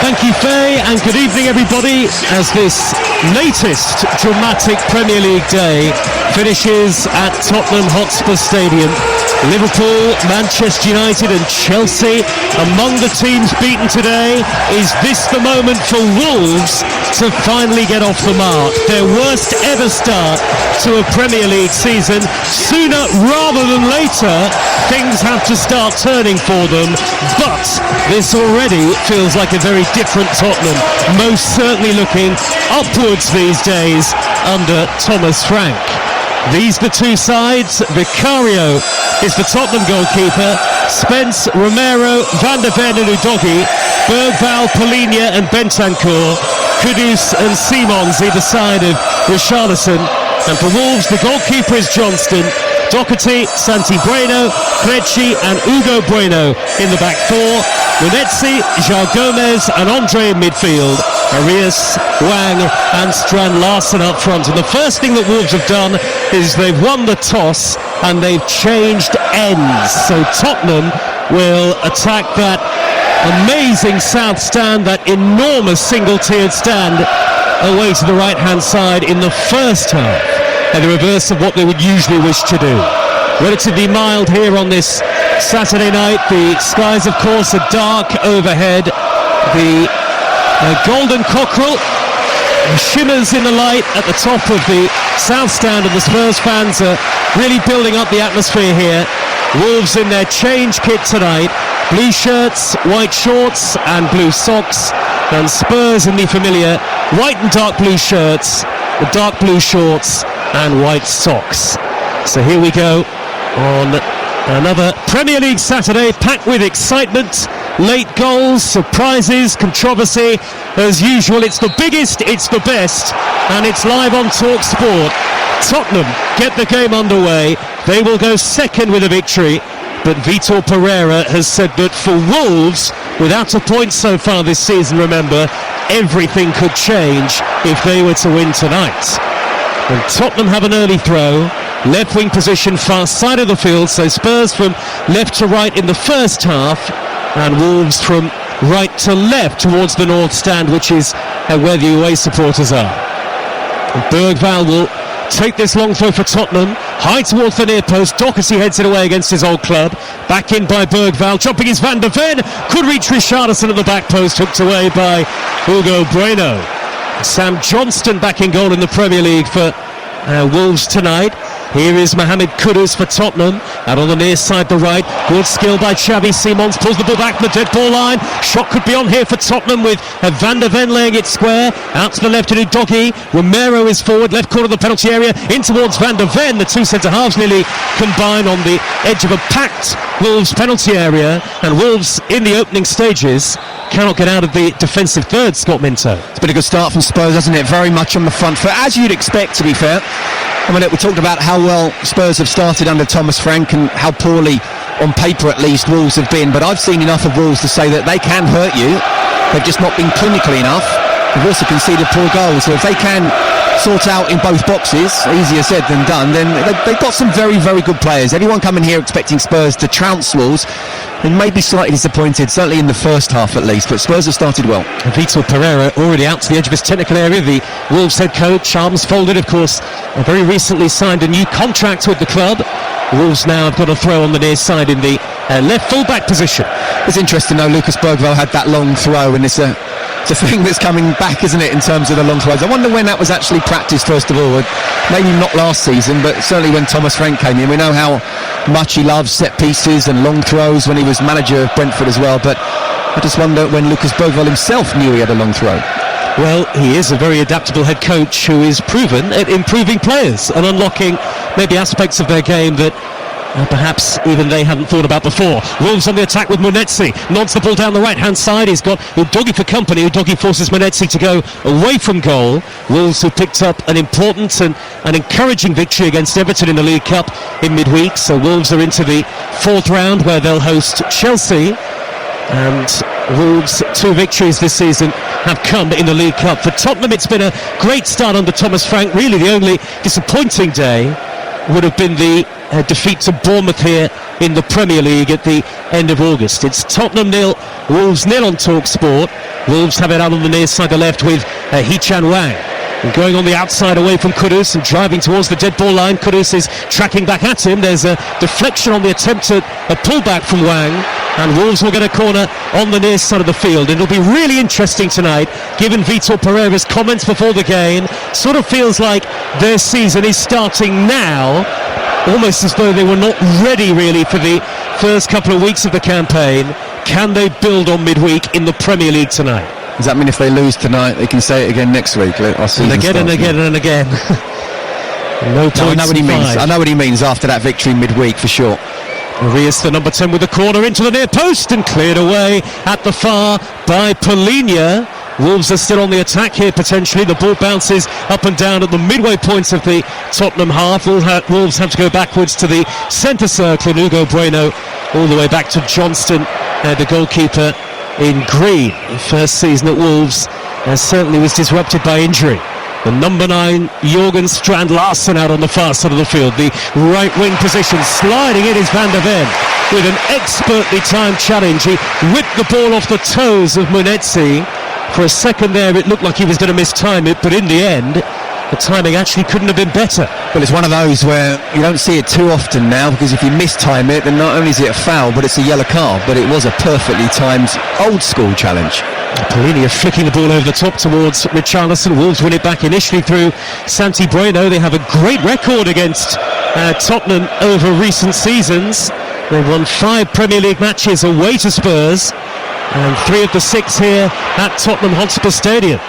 Thank you, Faye, and good evening, everybody, as this latest dramatic Premier League day finishes at Tottenham Hotspur Stadium. Liverpool, Manchester United and Chelsea among the teams beaten today. Is this the moment for Wolves to finally get off the mark? Their worst ever start to a Premier League season. Sooner rather than later, things have to start turning for them, but this already feels like a very different Tottenham, most certainly looking upwards these days under Thomas Frank. These the two sides. Vicario is the Tottenham goalkeeper. Spence, Romero, Van der Ven and Udogie. Bergval, Polinia and Bentancur. Kudus and Simons either side of Richarlison. And for Wolves, the goalkeeper is Johnston. Doherty, Santi Bueno, Krejci and Hugo Bueno in the back four. Munetsi, João Gomez and Andre in midfield. Arias, Wang and Strand Larsen up front. And the first thing that Wolves have done is they've won the toss and they've changed ends. So Tottenham will attack that amazing south stand, that enormous single-tiered stand away to the right-hand side in the first half. And the reverse of what they would usually wish to do. Relatively mild here on this Saturday night. The skies, of course, are dark overhead. The golden cockerel shimmers in the light at the top of the south stand, and the Spurs fans are really building up the atmosphere here. Wolves in their change kit tonight. Blue shirts, white shorts and blue socks. And Spurs in the familiar white and dark blue shirts, the dark blue shorts and white socks. So here we go on another Premier League Saturday, packed with excitement, late goals, surprises, controversy. As usual, it's the biggest, it's the best, and it's live on Talk Sport. Tottenham get the game underway. They will go second with a victory, but Vitor Pereira has said that for Wolves, without a point so far this season, remember, everything could change if they were to win tonight. And Tottenham have an early throw, left wing position, far side of the field, so Spurs from left to right in the first half, and Wolves from right to left towards the north stand, which is where the away supporters are. And Bergval will take this long throw for Tottenham, high towards the near post. Doherty heads it away against his old club. Back in by Bergval, jumping is Van der Ven, could reach Richarlison at the back post, hooked away by Hugo Bueno. Sam Johnston back in goal in the Premier League for Wolves tonight. Here is Mohamed Kudus for Tottenham, out on the near side, the right. Good skill by Xavi Simons, pulls the ball back from the dead ball line. Shot could be on here for Tottenham with Van der Ven laying it square. Out to the left to Udogie. Romero is forward, left corner of the penalty area, in towards Van der Ven. The two centre-halves nearly combine on the edge of a packed Wolves penalty area. And Wolves, in the opening stages, cannot get out of the defensive third, Scott Minto. It's been a good start from Spurs, hasn't it? Very much on the front foot, as you'd expect, to be fair. I mean, we talked about how well Spurs have started under Thomas Frank and how poorly, on paper at least, Wolves have been. But I've seen enough of Wolves to say that they can hurt you. They've just not been clinical enough. They've also conceded poor goals. So if they can sort out in both boxes, easier said than done, then they've got some very, very good players. Everyone coming here expecting Spurs to trounce Wolves and may be slightly disappointed, certainly in the first half at least, but Spurs have started well. Vitor Pereira already out to the edge of his technical area. The Wolves head coach, arms folded, of course, very recently signed a new contract with the club. Wolves now have got a throw on the near side in the left full-back position. It's interesting though, Lucas Bergval had that long throw, and it's a thing that's coming back, isn't it, in terms of the long throws. I wonder when that was actually practiced, first of all. Maybe not last season, but certainly when Thomas Frank came in. We know how much he loves set pieces and long throws when he was manager of Brentford as well, but I just wonder when Lucas Bergval himself knew he had a long throw. Well, he is a very adaptable head coach who is proven at improving players and unlocking maybe aspects of their game that perhaps even they hadn't thought about before. Wolves on the attack with Munetsi, nods the ball down the right hand side. He's got Udogie for company. Udogie forces Munetsi to go away from goal. Wolves who picked up an important and an encouraging victory against Everton in the League Cup in midweek. So Wolves are into the fourth round where they'll host Chelsea. And Wolves' two victories this season have come in the League Cup. For Tottenham, it's been a great start under Thomas Frank. Really the only disappointing day would have been the defeat to Bournemouth here in the Premier League at the end of August. It's Tottenham 0, Wolves 0 on TalkSport. Wolves have it out on the near side, the left, with Hee-Chan Wang. And going on the outside away from Kudus and driving towards the dead ball line. Kudus is tracking back at him. There's a deflection on the attempt at a pullback from Wang, and Wolves will get a corner on the near side of the field. It'll be really interesting tonight, given Vitor Pereira's comments before the game. Sort of feels like their season is starting now, almost as though they were not ready really for the first couple of weeks of the campaign. Can they build on midweek in the Premier League tonight? Does that mean if they lose tonight, they can say it again next week? And again and again and again. No points. I know what he means. I know what he means after that victory midweek for sure. Arias, the number 10, with the corner into the near post and cleared away at the far by Polina. Wolves are still on the attack here potentially. The ball bounces up and down at the midway points of the Tottenham half. Wolves have to go backwards to the centre circle, and Hugo Bueno all the way back to Johnston, the goalkeeper in green. The first season at Wolves certainly was disrupted by injury. The number 9, Jørgen Strand Larsen, out on the far side of the field. The right wing position, sliding in is Van der Ven with an expertly timed challenge. He whipped the ball off the toes of Munetsi. For a second there it looked like he was going to mistime it, but in the end the timing actually couldn't have been better. Well, it's one of those where you don't see it too often now, because if you mistime it, then not only is it a foul, but it's a yellow card. But it was a perfectly timed old school challenge. Polini flicking the ball over the top towards Richarlison. Wolves win it back initially through Santi Bueno. They have a great record against Tottenham over recent seasons. They've won 5 Premier League matches away to Spurs, and 3 of the 6 here at Tottenham Hotspur Stadium.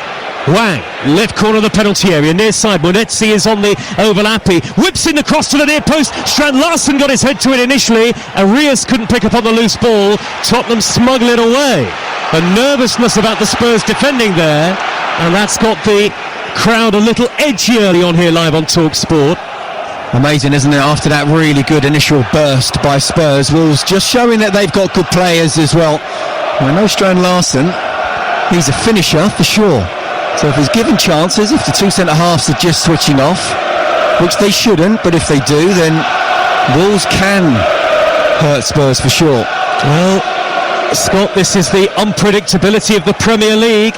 Wang, left corner of the penalty area, near side. Munetsi is on the overlap. He whips in the cross to the near post. Strand Larsen got his head to it initially. Arias couldn't pick up on the loose ball. Tottenham smuggle it away. A nervousness about the Spurs defending there, and that's got the crowd a little edgy early on here live on TalkSport. Amazing, isn't it? After that really good initial burst by Spurs, Wolves just showing that they've got good players as well. I know Strand Larsen, he's a finisher for sure. So if he's given chances, if the 2 centre-halves are just switching off, which they shouldn't, but if they do, then Wolves can hurt Spurs for sure. Well, Scott, this is the unpredictability of the Premier League.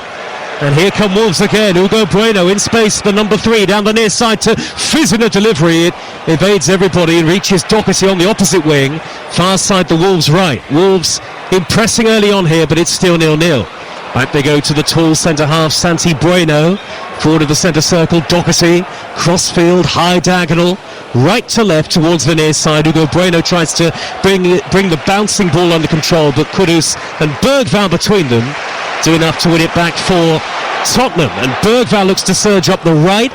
And here come Wolves again. Hugo Bueno in space, the number 3, down the near side to fizz in a delivery. It evades everybody and reaches Doherty on the opposite wing. Far side, the Wolves right. Wolves impressing early on here, but it's still 0-0. Back they go to the tall centre-half, Santi Bueno. Forward of the centre circle, Doherty. Crossfield, high diagonal, right to left towards the near side. Hugo Bueno tries to bring the bouncing ball under control, but Kudus and Bergvall between them do enough to win it back for Tottenham. And Bergvall looks to surge up the right.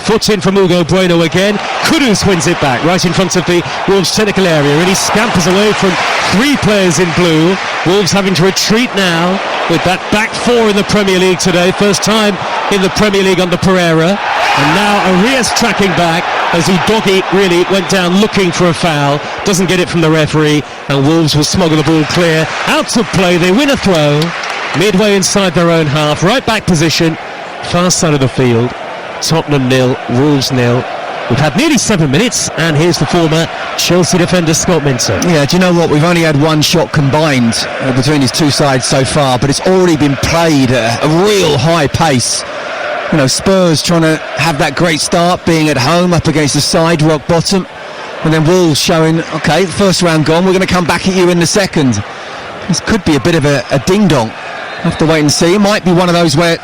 Foot in from Hugo Bueno again. Kudus wins it back right in front of the Wolves technical area, and he scampers away from 3 players in blue. Wolves having to retreat now with that back 4 in the Premier League today. First time in the Premier League under Pereira. And now Arias tracking back as Udogi really went down looking for a foul. Doesn't get it from the referee, and Wolves will smuggle the ball clear. Out of play, they win a throw. Midway inside their own half, right back position, far side of the field. Tottenham 0, Wolves 0. We've had nearly 7 minutes, and here's the former Chelsea defender Scott Minter. Yeah, do you know what? We've only had 1 shot combined between his 2 sides so far, but it's already been played at a real high pace. You know, Spurs trying to have that great start, being at home up against the side, rock bottom, and then Wolves showing, okay, the first round gone, we're going to come back at you in the second. This could be a bit of a ding-dong. Have to wait and see. It might be one of those where,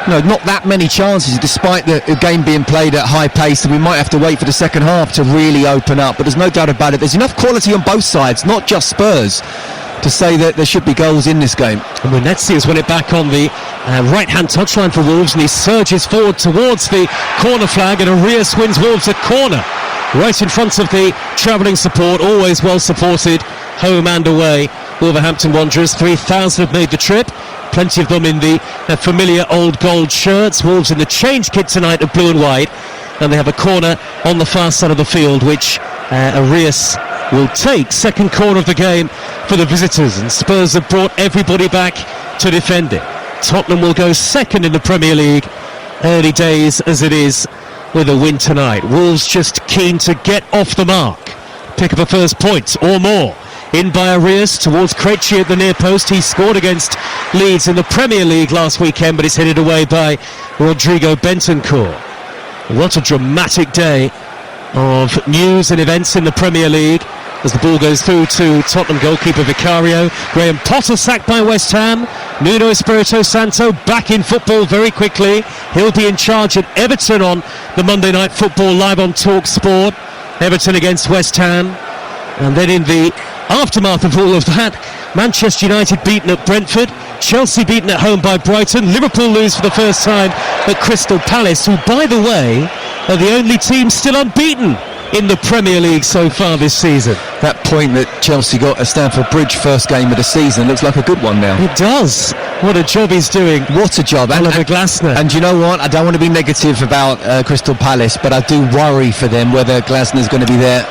not that many chances, despite the game being played at high pace, and we might have to wait for the second half to really open up. But there's no doubt about it, there's enough quality on both sides, not just Spurs, to say that there should be goals in this game. And Munetsi has won it back on the right-hand touchline for Wolves, and he surges forward towards the corner flag, and Arias wins Wolves a corner right in front of the travelling support, always well supported, home and away. Wolverhampton Wanderers, 3,000 have made the trip. Plenty of them in the familiar old gold shirts. Wolves in the change kit tonight of blue and white, and they have a corner on the far side of the field, which Arias will take. Second corner of the game for the visitors, and Spurs have brought everybody back to defend it. Tottenham will go second in the Premier League, early days as it is, with a win tonight. Wolves just keen to get off the mark pick up a first point or more. In by Arias towards Krejci at the near post. He scored against Leeds in the Premier League last weekend, but it's headed away by Rodrigo Bentancur. What a dramatic day of news and events in the Premier League as the ball goes through to Tottenham goalkeeper Vicario. Graham Potter sacked by West Ham. Nuno Espirito Santo back in football very quickly. He'll be in charge at Everton on the Monday Night Football live on Talk Sport. Everton against West Ham. And then in the aftermath of all of that, Manchester United beaten at Brentford, Chelsea beaten at home by Brighton, Liverpool lose for the first time at Crystal Palace, who, by the way, are the only team still unbeaten in the Premier League so far this season. That point that Chelsea got at Stamford Bridge, first game of the season, looks like a good one now. It does. What a job he's doing. What a job. Oliver Glasner. And you know what? I don't want to be negative about Crystal Palace, but I do worry for them whether Glasner's going to be there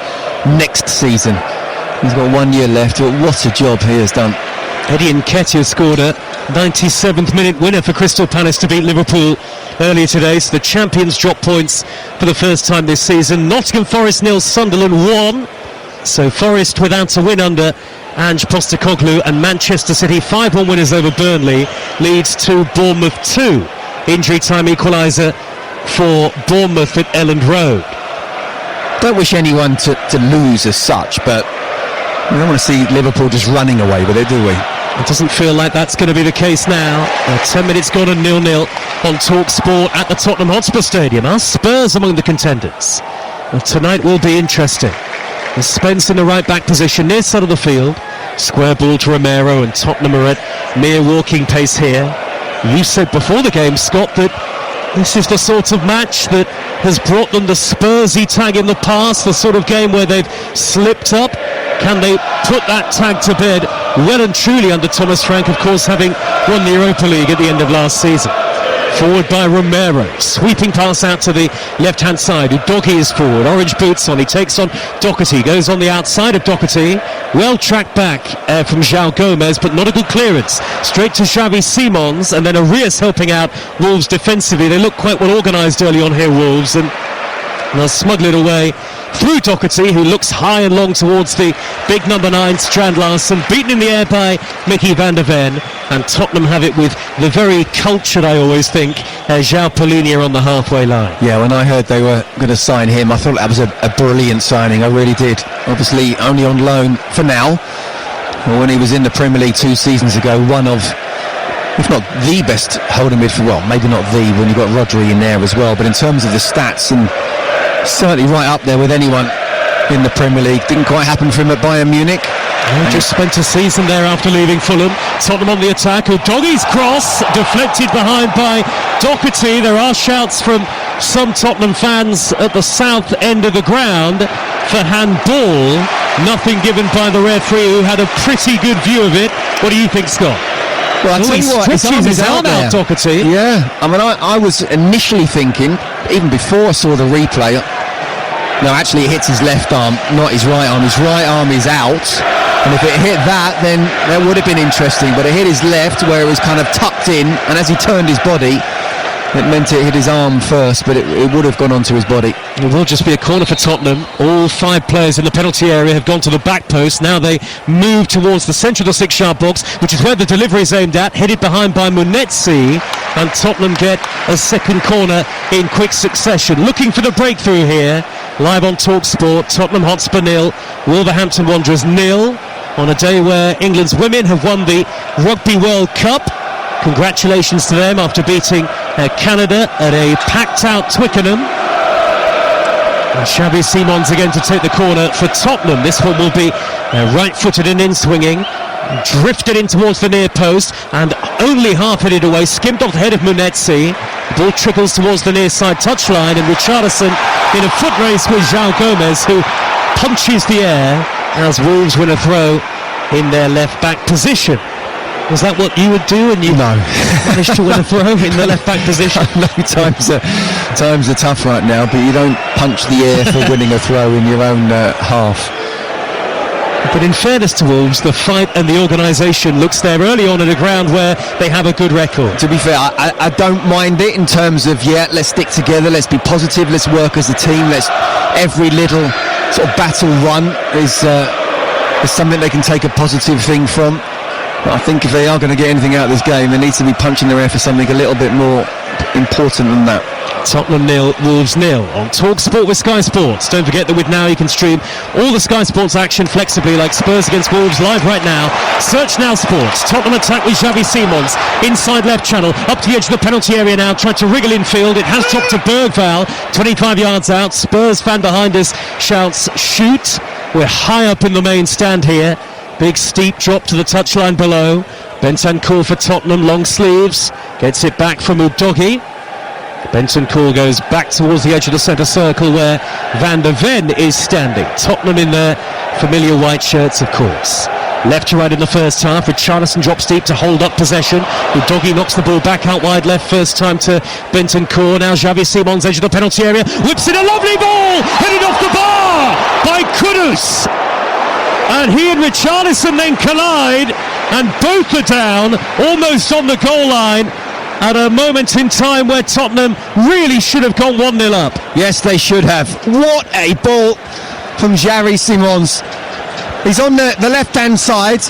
next season. He's got 1 year left, but what a job he has done. Eddie Nketiah scored a 97th minute winner for Crystal Palace to beat Liverpool earlier today, so the champions drop points for the first time this season. Nottingham Forest 0, Sunderland 1. So Forest without a win under Ange Postecoglou, and Manchester City 5-1 winners over Burnley, leads to Bournemouth 2. Injury time equaliser for Bournemouth at Elland Road. Don't wish anyone to lose as such, but we don't want to see Liverpool just running away with it, do we? It doesn't feel like that's going to be the case now. 10 minutes gone and 0-0 on Talk Sport at the Tottenham Hotspur Stadium. Are Spurs among the contenders? Well, tonight will be interesting. There's Spence in the right back position, near side of the field. Square ball to Romero, and Tottenham are at mere walking pace here. You said before the game, Scott, that this is the sort of match that has brought them the Spursy tag in the past, the sort of game where they've slipped up. Can they put that tag to bed well and truly under Thomas Frank, of course, having won the Europa League at the end of last season? Forward by Romero, sweeping pass out to the left-hand side. Udogie is forward, orange boots on, he takes on Doherty, goes on the outside of Doherty, well tracked back from João Gomez, but not a good clearance. Straight to Xavi Simons, and then Arias helping out Wolves defensively. They look quite well organised early on here, Wolves, and they'll smuggle it away through Doherty, who looks high and long towards the big number 9 Strand Larsen, beaten in the air by Mickey van der Ven, and Tottenham have it with the very cultured, I always think, João Palhinha on the halfway line. Yeah, when I heard they were going to sign him, I thought that was a brilliant signing. I really did. Obviously only on loan for now. Well, when he was in the Premier League 2 seasons ago, one of, if not the best holding midfield, well, maybe not the, when you've got Rodri in there as well, but in terms of the stats, and certainly right up there with anyone in the Premier League. Didn't quite happen for him at Bayern Munich. Just spent a season there after leaving Fulham. Tottenham on the attack. Udogie's cross deflected behind by Doherty. There are shouts from some Tottenham fans at the south end of the ground for handball. Nothing given by the referee, who had a pretty good view of it. What do you think, Scott? Well, I'll tell you what, his arm out, Doherty. Yeah, I mean, I was initially thinking, even before I saw the replay, no, actually it hits his left arm, not his right arm. His right arm is out, and if it hit that, then that would have been interesting, but it hit his left where it was kind of tucked in, and as he turned his body, it meant it hit his arm first, but it would have gone onto his body. It will just be a corner for Tottenham. All 5 players in the penalty area have gone to the back post. Now they move towards the centre of the 6-yard box, which is where the delivery is aimed at, headed behind by Munetsi, and Tottenham get a second corner in quick succession. Looking for the breakthrough here, live on Talk Sport. Tottenham Hotspur 0, Wolverhampton Wanderers 0, on a day where England's women have won the Rugby World Cup. Congratulations to them after beating Canada at a packed-out Twickenham. And Xavi Simons again to take the corner for Tottenham. This one will be right-footed and in-swinging. Drifted in towards the near post and only half-headed away. Skimmed off the head of Munetsi. The ball trickles towards the near side touchline, and Richarlison in a foot race with João Gomez, who punches the air as Wolves win a throw in their left-back position. Was that what you would do, and you managed to win a throw in the left-back position? No, times are tough right now, but you don't punch the air for winning a throw in your own half. But in fairness to Wolves, the fight and the organisation looks there early on at a ground where they have a good record. To be fair, I don't mind it in terms of, let's stick together, let's be positive, let's work as a team, let's every little sort of battle run is something they can take a positive thing from. But I think if they are going to get anything out of this game, they need to be punching their air for something a little bit more important than that. Tottenham 0, Wolves 0 on Talk Sport with Sky Sports. Don't forget that with Now you can stream all the Sky Sports action flexibly, like Spurs against Wolves live right now. Search Now Sports. Tottenham attack with Xavi Simons inside left channel up to the edge of the penalty area now, trying to wriggle infield. It has dropped to Bergvall 25 yards out. Spurs fan behind us shouts shoot. We're high up in the main stand here. Big steep drop to the touchline below. Bentancur for Tottenham, long sleeves, gets it back from Udogie. Bentancur goes back towards the edge of the centre circle where Van der Ven is standing. Tottenham in their familiar white shirts, of course. Left to right in the first half. Richarlison drops deep to hold up possession. Udogie knocks the ball back out wide left first time to Bentancur. Now Xavi Simons, edge of the penalty area, whips in a lovely ball, headed off the bar by Kudus. And he and Richarlison then collide, and both are down, almost on the goal line, at a moment in time where Tottenham really should have gone 1-0 up. Yes, they should have. What a ball from Xavi Simons. He's on the left-hand side.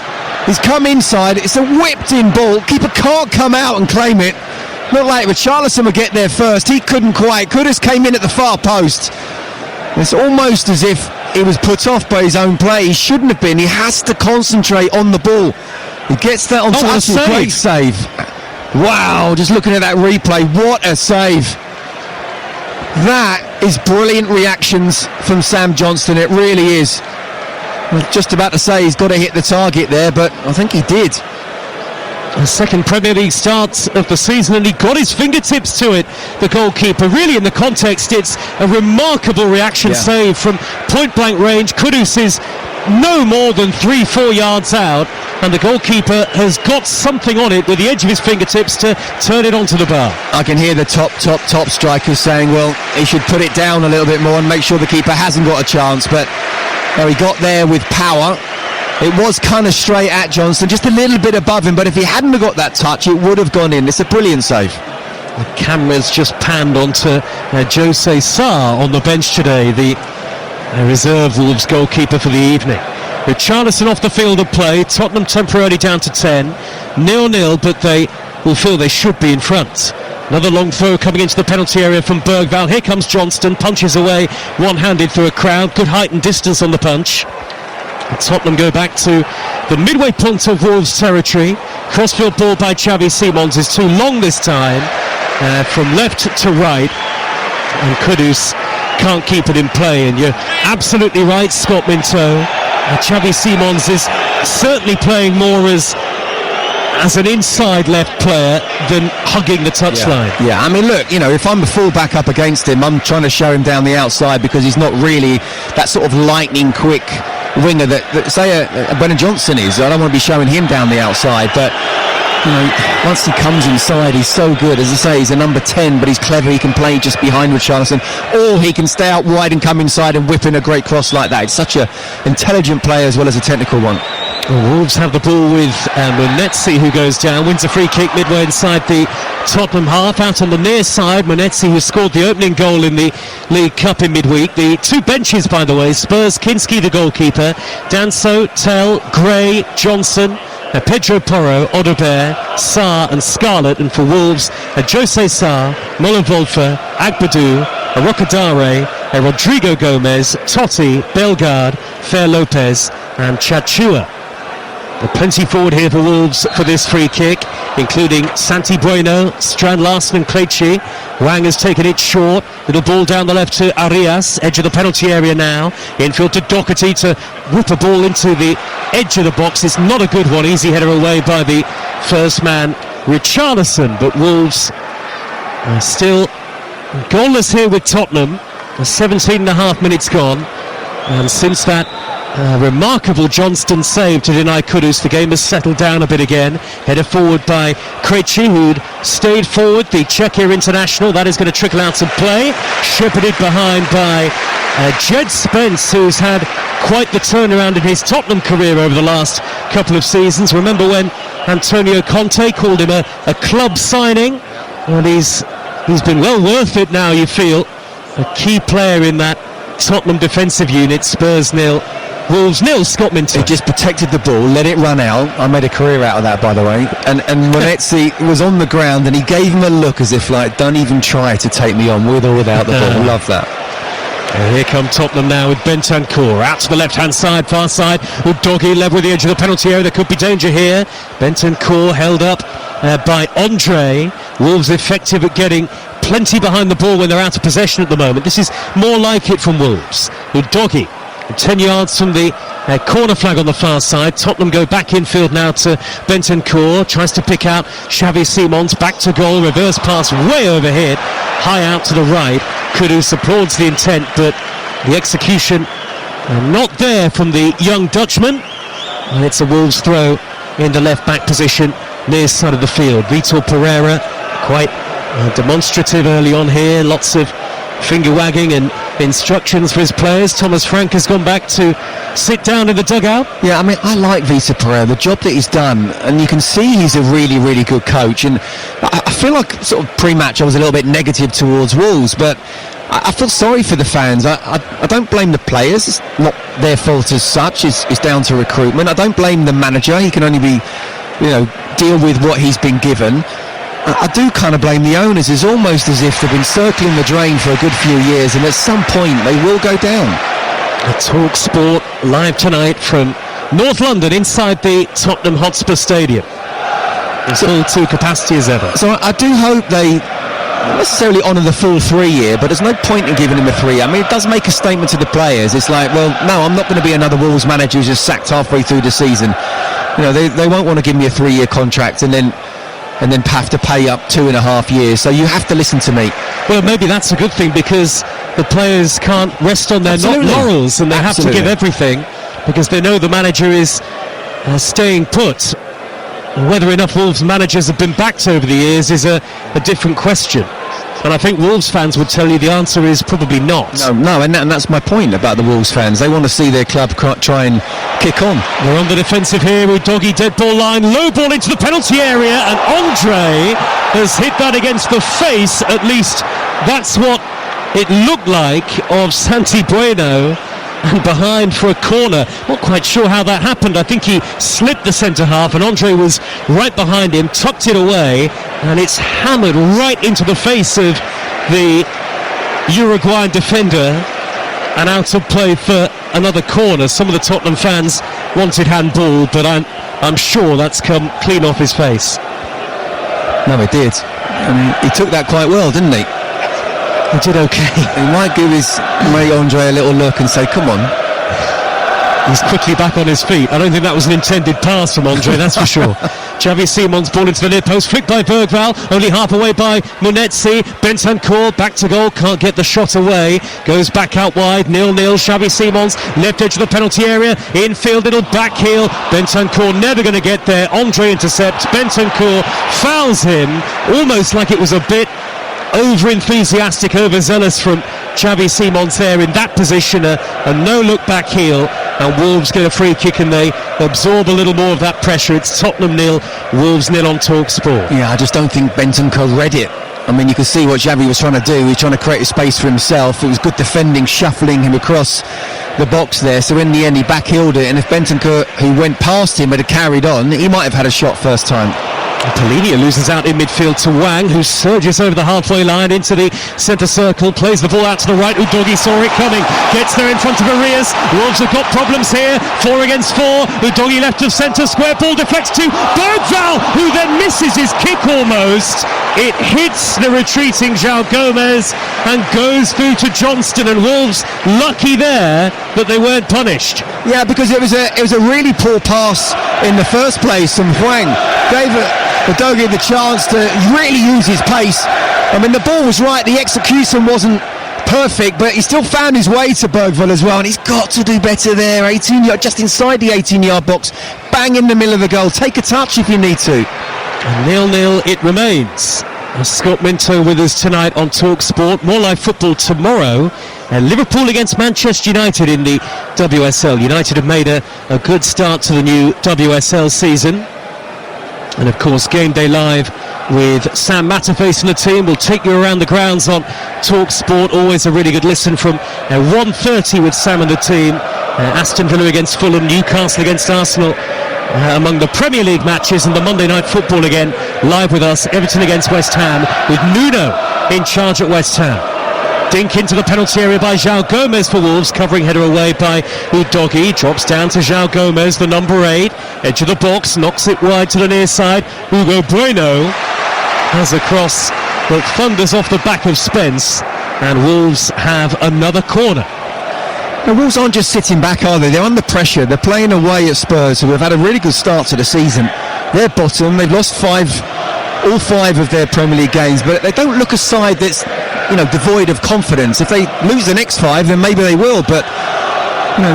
He's come inside. It's a whipped-in ball. Keeper can't come out and claim it. Looked like Richarlison would get there first. He couldn't quite. Kudus came in at the far post. It's almost as if he was put off by his own play. He shouldn't have been. He has to concentrate on the ball. He gets that on target. Great save. Wow, just looking at that replay, what a save. That is brilliant reactions from Sam Johnstone. It really is. I was just about to say he's got to hit the target there, but I think he did. The second Premier League start of the season, and he got his fingertips to it, the goalkeeper. Really, in the context, it's a remarkable reaction save from point-blank range. Kudus is no more than 3-4 yards out, and the goalkeeper has got something on it with the edge of his fingertips to turn it onto the bar. I can hear the top strikers saying, well, he should put it down a little bit more and make sure the keeper hasn't got a chance, but he got there with power. It was kind of straight at Johnstone, just a little bit above him, but if he hadn't have got that touch, it would have gone in. It's a brilliant save. The camera's just panned onto Jose Sarr on the bench today, the reserve Wolves goalkeeper for the evening. Richarlison off the field of play. Tottenham temporarily down to 10. 0-0, but they will feel they should be in front. Another long throw coming into the penalty area from Bergvall. Here comes Johnstone, punches away one-handed through a crowd. Good height and distance on the punch. And Tottenham go back to the midway point of Wolves territory. Crossfield ball by Xavi Simons is too long this time, from left to right, and Kudus can't keep it in play. And you're absolutely right, Scott Minto. Xavi Simons is certainly playing more as an inside left player than hugging the touchline. Yeah, I mean, look, if I'm the full-back up against him, I'm trying to show him down the outside because he's not really that sort of lightning quick winger that say Brennan Johnson is. I don't want to be showing him down the outside, but once he comes inside, he's so good. As I say, he's a number 10, but he's clever. He can play just behind Richarlison, or he can stay out wide and come inside and whip in a great cross like that. It's such an intelligent player as well as a technical one. Wolves have the ball with Munetsi, who goes down, wins a free kick midway inside the Tottenham half. Out on the near side, Munetsi, who scored the opening goal in the League Cup in midweek. The two benches, by the way, Spurs, Kinski the goalkeeper, Danso, Tell, Gray, Johnson, Pedro Porro, Odobert, Sarr and Scarlett. And for Wolves, Jose Sarr, Molenvolfer, Agbadou, Rocadare, Rodrigo Gomez, Totti, Bellegarde, Fer Lopez and Chachua. Plenty forward here for Wolves for this free kick, including Santi Bueno, Strand Larsen and Krejci. Wang has taken it short. Little ball down the left to Arias, edge of the penalty area now. Infield to Doherty to whip a ball into the edge of the box. It's not a good one. Easy header away by the first man, Richarlison. But Wolves are still goalless here with Tottenham. 17 and a half minutes gone. And since that remarkable Johnstone save to deny Kudus, the game has settled down a bit again. Headed forward by Krejci, who'd stayed forward, the Czechia international. That is going to trickle out some play. Shepherded behind by Jed Spence, who's had quite the turnaround in his Tottenham career over the last couple of seasons. Remember when Antonio Conte called him a club signing? And he's been well worth it now, you feel. A key player in that Tottenham defensive unit. Spurs 0, Wolves 0. Scott Minto. He just protected the ball, let it run out. I made a career out of that, by the way. And Monetzi was on the ground and he gave him a look as if like, don't even try to take me on with or without the ball. Love that. And here come Tottenham now with Bentancur out to the left-hand side, far side. Udogie level with the edge of the penalty area. There could be danger here. Bentancur held up by Andre. Wolves effective at getting plenty behind the ball when they're out of possession at the moment. This is more like it from Wolves. Udogie 10 yards from the corner flag on the far side. Tottenham go back infield now to Bentancur. Tries to pick out Xavi Simons. Back to goal. Reverse pass way overhead. High out to the right. Kudus applauds the intent, but the execution not there from the young Dutchman. And it's a Wolves throw in the left back position near side of the field. Vitor Pereira quite demonstrative early on here. Lots of finger wagging and instructions for his players. Thomas Frank has gone back to sit down in the dugout. Yeah, I mean, I like Vitor Pereira, the job that he's done, and you can see he's a really, really good coach. And I feel like sort of pre-match I was a little bit negative towards Wolves, but I feel sorry for the fans. I don't blame the players. It's not their fault as such. It's down to recruitment. I don't blame the manager. He can only be, deal with what he's been given. I do kind of blame the owners. It's almost as if they've been circling the drain for a good few years, and at some point they will go down. A Talk Sport live tonight from North London inside the Tottenham Hotspur Stadium. It's full to capacity as ever. So I do hope they not necessarily honour the full 3 year, but there's no point in giving him a 3 year. I mean, it does make a statement to the players. It's like, well, no, I'm not going to be another Wolves manager who's just sacked halfway through the season. They won't want to give me a 3 year contract and then have to pay up 2.5 years. So you have to listen to me. Well, maybe that's a good thing, because the players can't rest on their laurels, and they have to give everything, because they know the manager is staying put. Whether enough Wolves managers have been backed over the years is a different question. And I think Wolves fans would tell you the answer is probably not. No, and that's my point about the Wolves fans. They want to see their club try and kick on. We're on the defensive here with Udogie, dead ball line, low ball into the penalty area, and Andre has hit that against the face. At least that's what it looked like of Santi Bueno. And behind for a corner. Not quite sure how that happened. I think he slipped the centre half and Andre was right behind him, tucked it away, and it's hammered right into the face of the Uruguayan defender and out of play for another corner. Some of the Tottenham fans wanted handball, but I'm sure that's come clean off his face. No, he did. I mean, he took that quite well, didn't he? He did okay. He might give his mate Andre a little look and say, come on. He's quickly back on his feet. I don't think that was an intended pass from Andre, that's for sure. Xavi Simons, ball into the near post, flicked by Bergvall, only half away by Monetzi. Bentancur back to goal, can't get the shot away, goes back out wide, 0-0. Xavi Simons, left edge of the penalty area, infield, little back heel. Bentancur never going to get there. Andre intercepts, Bentancur fouls him, almost like it was a bit over-enthusiastic, overzealous from Xavi Simons there in that position. A no-look back heel, and Wolves get a free kick and they absorb a little more of that pressure. It's Tottenham 0, Wolves 0 on Talk Sport. Yeah, I just don't think Bentancur read it. I mean, you can see what Xavi was trying to do. He was trying to create a space for himself. It was good defending, shuffling him across the box there. So in the end, he back-heeled it. And if Bentancur, who went past him, had carried on, he might have had a shot first time. Polinia loses out in midfield to Wang, who surges over the halfway line into the centre circle, plays the ball out to the right. Udogie saw it coming, gets there in front of Arias. Wolves have got problems here, 4 against 4. Udogie left of centre square, ball deflects to Bergvall, who then misses his kick almost. It hits the retreating João Gomez and goes through to Johnston, and Wolves lucky there that they weren't punished. Yeah, because it was a really poor pass in the first place from Wang. Gave Udogie the chance to really use his pace. I mean, the ball was right, the execution wasn't perfect, but he still found his way to Bergvall as well, and he's got to do better there. 18 yard, just inside the 18-yard box, bang in the middle of the goal. Take a touch if you need to. And 0-0 it remains. Scott Minto with us tonight on Talk Sport. More live football tomorrow. And Liverpool against Manchester United in the WSL. United have made a good start to the new WSL season. And of course, Game Day Live with Sam Matterface and the team will take you around the grounds on Talk Sport. Always a really good listen from 1:30 with Sam and the team. Aston Villa against Fulham, Newcastle against Arsenal. Among the Premier League matches, and the Monday Night Football again live with us. Everton against West Ham with Nuno in charge at West Ham. Dink into the penalty area by João Gomez for Wolves, covering header away by Udogie. Drops down to João Gomez, the number 8, edge of the box, knocks it wide to the near side. Hugo Bueno has a cross that thunders off the back of Spence, and Wolves have another corner. The Wolves aren't just sitting back, are they? They're under pressure. They're playing away at Spurs, who have had a really good start to the season. They're bottom. They've lost all five of their Premier League games, but they don't look a side that's, devoid of confidence. If they lose the next 5, then maybe they will. But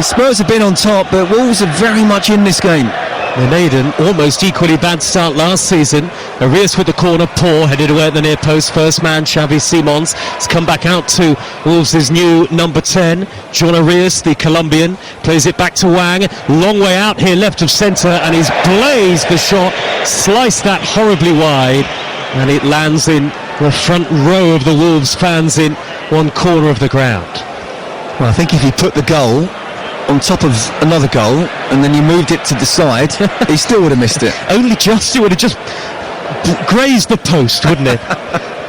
Spurs have been on top, but Wolves are very much in this game. They made an almost equally bad start last season. Arias with the corner, poor, headed away at the near post. First man, Xavi Simons, has come back out to Wolves' new number 10. John Arias, the Colombian, plays it back to Wang. Long way out here, left of centre, and he's blazed the shot, sliced that horribly wide, and it lands in the front row of the Wolves fans in one corner of the ground. Well, I think if he put the goal on top of another goal and then you moved it to the side, he still would have missed it. Only just, it would have just grazed the post, wouldn't it?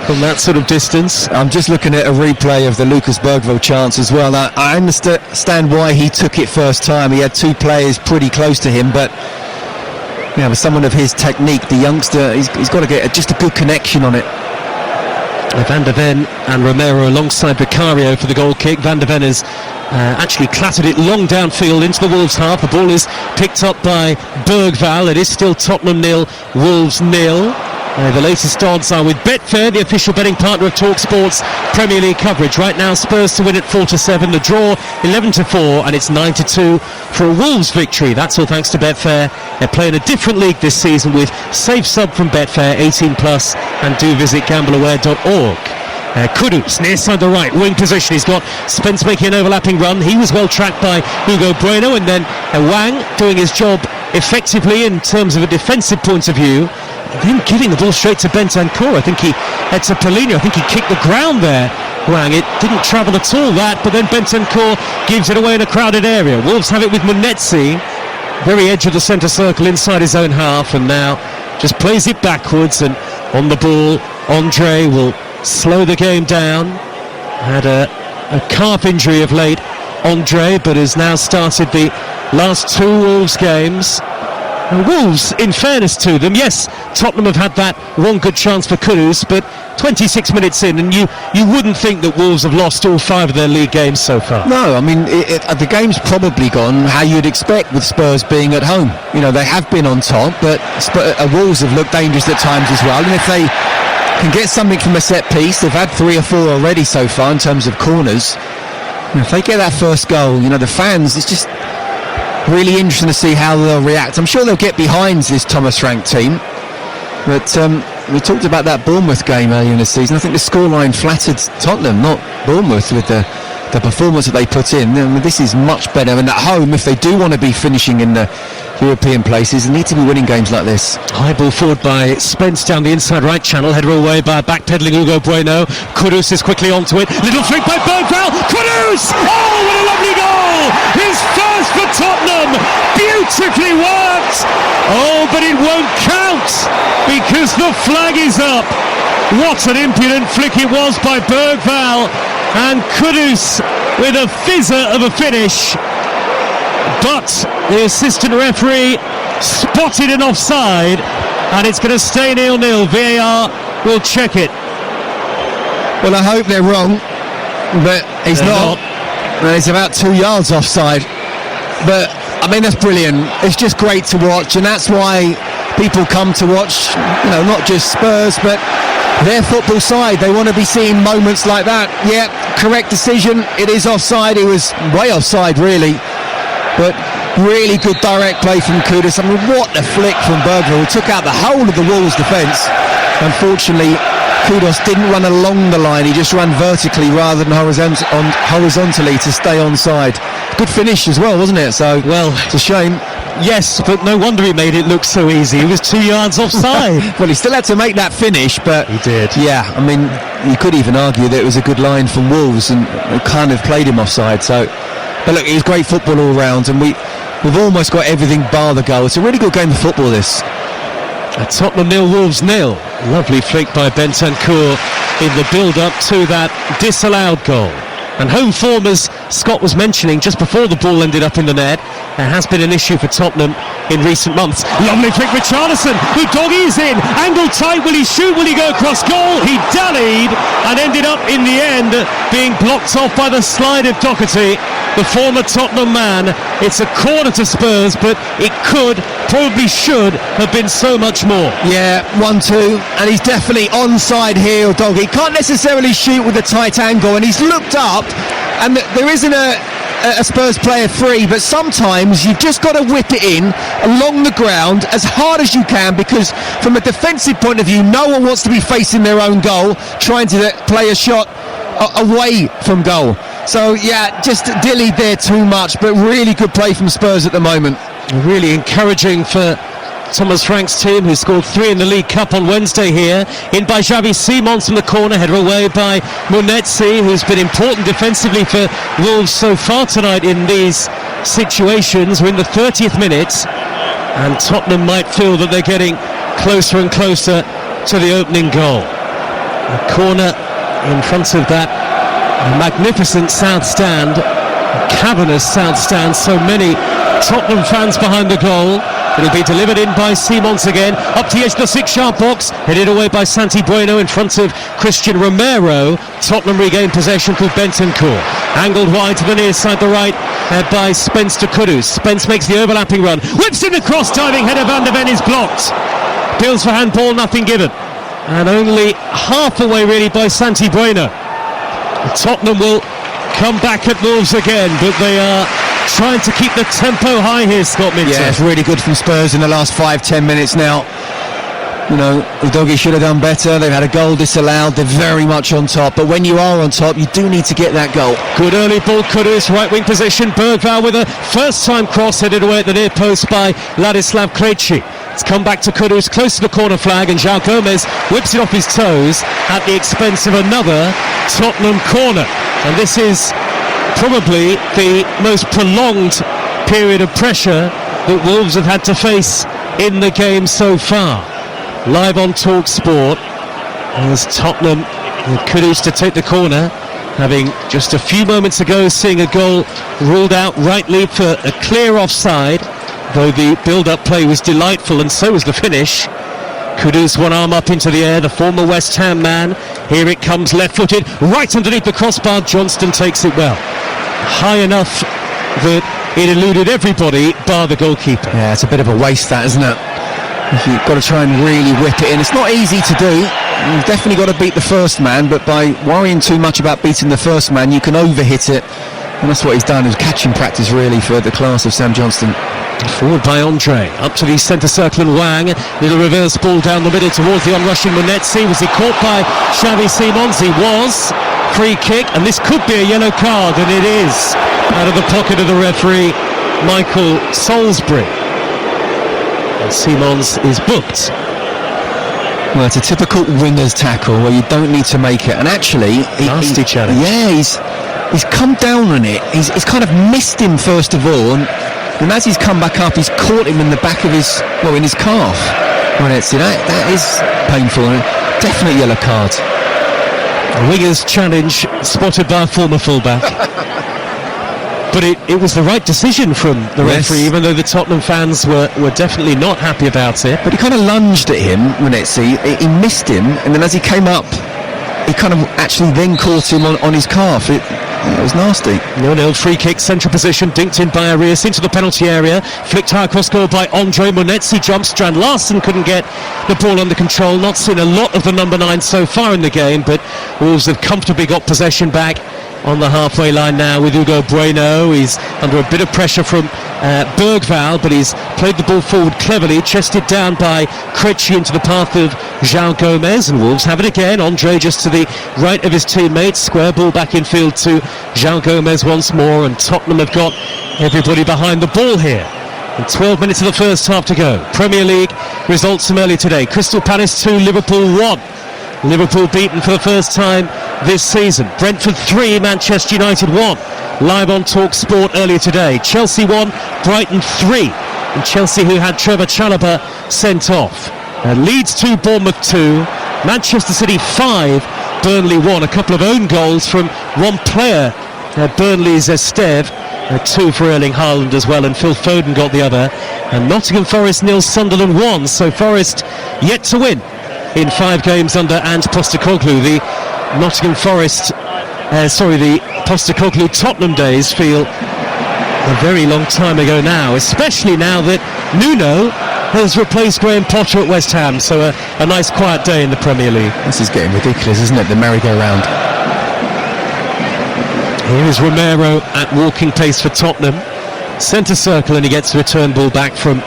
From that sort of distance. I'm just looking at a replay of the Lucas Bergvall chance as well. I understand why he took it first time. He had 2 players pretty close to him, but with someone of his technique, the youngster, he's got to get just a good connection on it. Van der Ven and Romero alongside Vicario for the goal kick. Van der Ven has actually clattered it long downfield into the Wolves half. The ball is picked up by Bergvall. It is still Tottenham 0, Wolves 0. The latest odds are with Betfair, the official betting partner of TalkSport's Premier League coverage. Right now, Spurs to win at 4-7, the draw 11-4, and it's 9-2 for a Wolves victory. That's all thanks to Betfair. They're playing a different league this season with safe sub from Betfair, 18+, and do visit gambleaware.org. Kudus, near side the right, wing position. He's got Spence making an overlapping run. He was well tracked by Hugo Bueno, and then Wang doing his job effectively in terms of a defensive point of view. Then giving the ball straight to Bentancur. I think he had to Paulinho. I think he kicked the ground there, Wang. It didn't travel at all, that, but then Bentancur gives it away in a crowded area. Wolves have it with Munetsi, very edge of the centre circle inside his own half, and now just plays it backwards, and on the ball, Andre will slow the game down. Had a calf injury of late, Andre, but has now started the last 2 Wolves games. And Wolves, in fairness to them, yes, Tottenham have had that one good chance for Kudus, but 26 minutes in, and you wouldn't think that Wolves have lost all 5 of their league games so far. No, I mean, the game's probably gone how you'd expect with Spurs being at home. They have been on top, but Wolves have looked dangerous at times as well, and if they can get something from a set piece, they've had 3 or 4 already so far in terms of corners. If they get that first goal, the fans, it's just really interesting to see how they'll react. I'm sure they'll get behind this Thomas Frank team, but we talked about that Bournemouth game earlier in the season. I think the scoreline flattered Tottenham, not Bournemouth, with the performance that they put in. This is much better, and at home, if they do want to be finishing in the European places, they need to be winning games like this. High ball forward by Spence down the inside right channel, header away by backpedaling Hugo Bueno. Kudus is quickly onto it, little flick by Bergvall. Kudus! Oh, what a lovely goal! His first for Tottenham, beautifully worked. Oh, but it won't count because the flag is up. What an impudent flick it was by Bergvall, and Kudus with a fizzer of a finish. But the assistant referee spotted an offside, and it's going to stay 0-0. VAR will check it. Well, I hope they're wrong, but he's not. He's about 2 yards offside. But I mean, that's brilliant. It's just great to watch, and that's why people come to watch, not just Spurs, but their football side. They want to be seeing moments like that. Yeah, correct decision. It is offside. It was way offside, really. But really good direct play from Kudus. I mean, what a flick from Bergvall. He took out the whole of the Wolves' defence. Unfortunately, Kudus didn't run along the line. He just ran vertically rather than horizontally to stay onside. Good finish as well, wasn't it? So, well, it's a shame. Yes, but no wonder he made it look so easy. He was 2 yards offside. Well, he still had to make that finish, but He did. Yeah, I mean, you could even argue that it was a good line from Wolves and kind of played him offside. So, but look, he's great football all round, and we've almost got everything bar the goal. It's a really good game of football, this. Tottenham 0, Wolves 0. Lovely flick by Bentancur in the build-up to that disallowed goal. And home form, as Scott was mentioning just before the ball ended up in the net, there has been an issue for Tottenham in recent months. Lovely flick, Richarlison, who doggies in, angled tight, will he shoot, will he go across goal? He dallied and ended up in the end being blocked off by the slide of Doherty, the former Tottenham man. It's a corner to Spurs, but it could, probably should, have been so much more. Yeah, 1-2, and he's definitely onside here, Doggy. Can't necessarily shoot with a tight angle, and he's looked up, and there isn't a Spurs player free, but sometimes you've just got to whip it in along the ground as hard as you can, because from a defensive point of view, no one wants to be facing their own goal, trying to play a shot away from goal. So yeah, just dilly there too much, but really good play from Spurs at the moment. Really encouraging for Thomas Frank's team, who scored 3 in the League Cup on Wednesday here. In by Xavi Simons in the corner, header away by Munetsi, who's been important defensively for Wolves so far tonight in these situations. We're in the 30th minute, and Tottenham might feel that they're getting closer and closer to the opening goal. A corner in front of that magnificent South Stand, cavernous South Stand, so many Tottenham fans behind the goal. It'll be delivered in by Simons again, up to the edge of the 6-yard box, headed away by Santi Bueno in front of Christian Romero. Tottenham regain possession through Bentancur, angled wide to the near side, the right, by Spence to Kudus. Spence makes the overlapping run, whips in the cross, diving header, Van de Ven is blocked. Appeals for handball, nothing given, and only half away really by Santi Bueno. Tottenham will come back at Wolves again, but they are trying to keep the tempo high here, Scott Minter. Yeah, it's really good from Spurs in the last 5-10 minutes now. You know, Udogie should have done better. They've had a goal disallowed. They're very much on top, but when you are on top, you do need to get that goal. Good early ball, Kudus, right wing position. Bergvall with a first time cross, headed away at the near post by Ladislav Krejci. It's come back to Kudus, close to the corner flag, and João Gomez whips it off his toes at the expense of another Tottenham corner. And this is probably the most prolonged period of pressure that Wolves have had to face in the game so far. Live on Talk Sport, as Tottenham with Kudus to take the corner, having just a few moments ago seeing a goal ruled out rightly for a clear offside, though the build-up play was delightful and so was the finish. Kudus, one arm up into the air, the former West Ham man. Here it comes, left-footed, right underneath the crossbar. Johnston takes it well, high enough that it eluded everybody bar the goalkeeper. Yeah, it's a bit of a waste, that, isn't it? You've got to try and really whip it in. It's not easy to do. You've definitely got to beat the first man, but by worrying too much about beating the first man, you can overhit it, and that's what he's done. It was catching practice really for the class of Sam Johnston. Forward by Andre, up to the centre circle and Wang. Little reverse ball down the middle towards the onrushing Munetsi. Was he caught by Xavi Simons? He was. Free kick, and this could be a yellow card, and it is, out of the pocket of the referee, Michael Salisbury. And Simons is booked. Well, it's a typical winger's tackle where you don't need to make it, and actually Nasty challenge. Yeah, he's come down on it. He's kind of missed him first of all, and as he's come back up, he's caught him in the back of his, well, in his calf. That is painful. Definitely yellow card. A winger's challenge spotted by a former fullback. But it was the right decision from the referee, even though the Tottenham fans were definitely not happy about it. But he kind of lunged at him, Munetsi. He missed him, and then as he came up, he kind of actually then caught him on his calf. It was nasty. 0-0 free kick, central position, dinked in by Arias into the penalty area, flicked high across goal by Andre. Munetsi jumps, Strand Larsen couldn't get the ball under control. Not seen a lot of the number 9 so far in the game, but Wolves have comfortably got possession back on the halfway line now with Hugo Bueno. He's under a bit of pressure from Bergvall, but he's played the ball forward cleverly, chested down by Krejci into the path of João Gomez, and Wolves have it again. Andre just to the right of his teammates, square ball back in field to João Gomez once more, and Tottenham have got everybody behind the ball here And 12 minutes of the first half to go. Premier League results from earlier today. Crystal Palace 2, Liverpool 1. Liverpool beaten for the first time this season. Brentford 3, Manchester United 1. Live on Talk Sport earlier today. Chelsea 1, Brighton 3. And Chelsea, who had Trevor Chalobah sent off. Leeds 2, Bournemouth 2. Manchester City 5, Burnley 1. A couple of own goals from one player, Burnley's Esteve. 2 for Erling Haaland as well, and Phil Foden got the other. And Nottingham Forest 0, Sunderland 1. So Forest yet to win in 5 games under Ant Postecoglou. The Nottingham Forest, the Postecoglou Tottenham days feel a very long time ago now, especially now that Nuno has replaced Graham Potter at West Ham. So a nice quiet day in the Premier League. This is getting ridiculous, isn't it? The merry-go-round. Here is Romero at walking pace for Tottenham. Centre circle, and he gets the return ball back from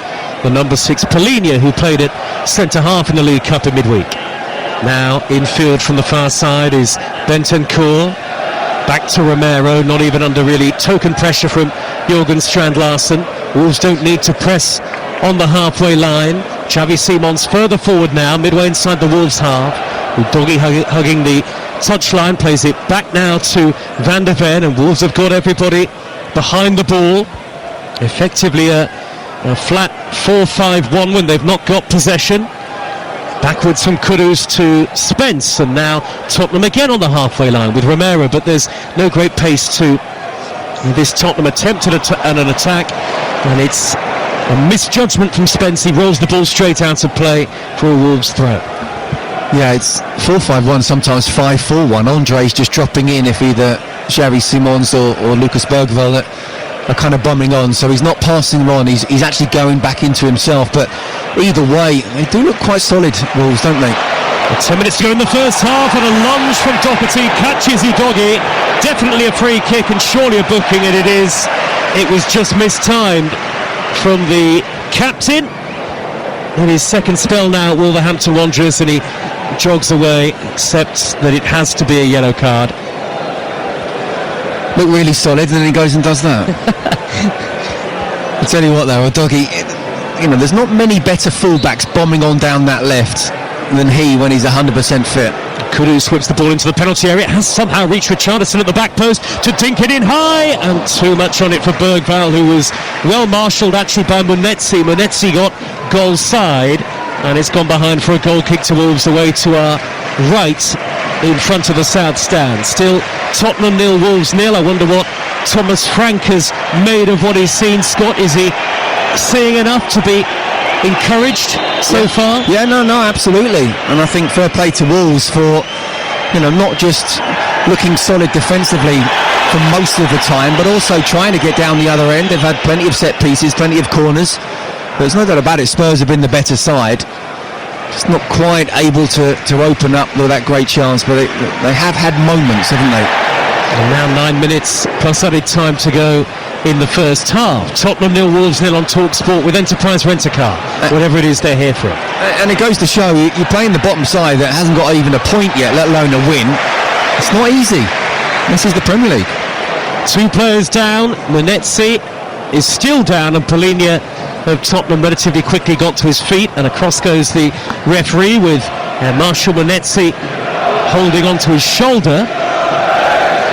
the number 6 Polinia, who played at centre half in the League Cup in midweek. Now infield from the far side is Bentancur. Back to Romero, not even under really token pressure from Jürgen Strand-Larsen. Wolves don't need to press on the halfway line. Xavi Simons further forward now, midway inside the Wolves half. Doggy hugging the touchline, plays it back now to Van der Ven, and Wolves have got everybody behind the ball. Effectively a flat 4-5-1 when they've not got possession. Backwards from Kudus to Spence, and now Tottenham again on the halfway line with Romero, but there's no great pace to this Tottenham attempt at an attack, and it's a misjudgment from Spence. He rolls the ball straight out of play for a Wolves throw. Yeah, it's 4-5-1, sometimes 5-4-1. Andre's just dropping in if either Xavi Simons or Lucas Bergvall are kind of bumming on, so he's not passing them on, he's actually going back into himself. But either way, they do look quite solid, Wolves, don't they? 10 minutes to go in the first half, and a lunge from Doherty catches Udogie. Definitely a free kick and surely a booking, and it is. It was just mistimed from the captain in his second spell now at Wolverhampton Wanderers, and he jogs away, except that it has to be a yellow card. Look really solid, and then he goes and does that. I tell you what though, Udogie, there's not many better fullbacks bombing on down that left than he when he's 100% fit. Kudus whips the ball into the penalty area, has somehow reached Richarlison at the back post to dink it in high, and too much on it for Bergvall, who was well marshalled actually by Munetsi. Munetsi got goal side, and it's gone behind for a goal kick to Wolves away to our right in front of the south stand. Still Tottenham 0, Wolves 0. I wonder what Thomas Frank has made of what he's seen. Scott, is he seeing enough to be encouraged so far? Yeah, no, absolutely. And I think fair play to Wolves for, not just looking solid defensively for most of the time, but also trying to get down the other end. They've had plenty of set pieces, plenty of corners. There's no doubt about it, Spurs have been the better side. Just not quite able to open up with that great chance, but they have had moments, haven't they? And now 9 minutes plus added time to go in the first half. Tottenham 0, Wolves 0 on Talk Sport with Enterprise Rent-A-Car, whatever it is they're here for. And it goes to show, you're playing the bottom side that hasn't got even a point yet, let alone a win. It's not easy. This is the Premier League. 2 players down. Munetsi is still down, and Polinia of Tottenham relatively quickly got to his feet, and across goes the referee with Marshall Munetsi holding onto his shoulder.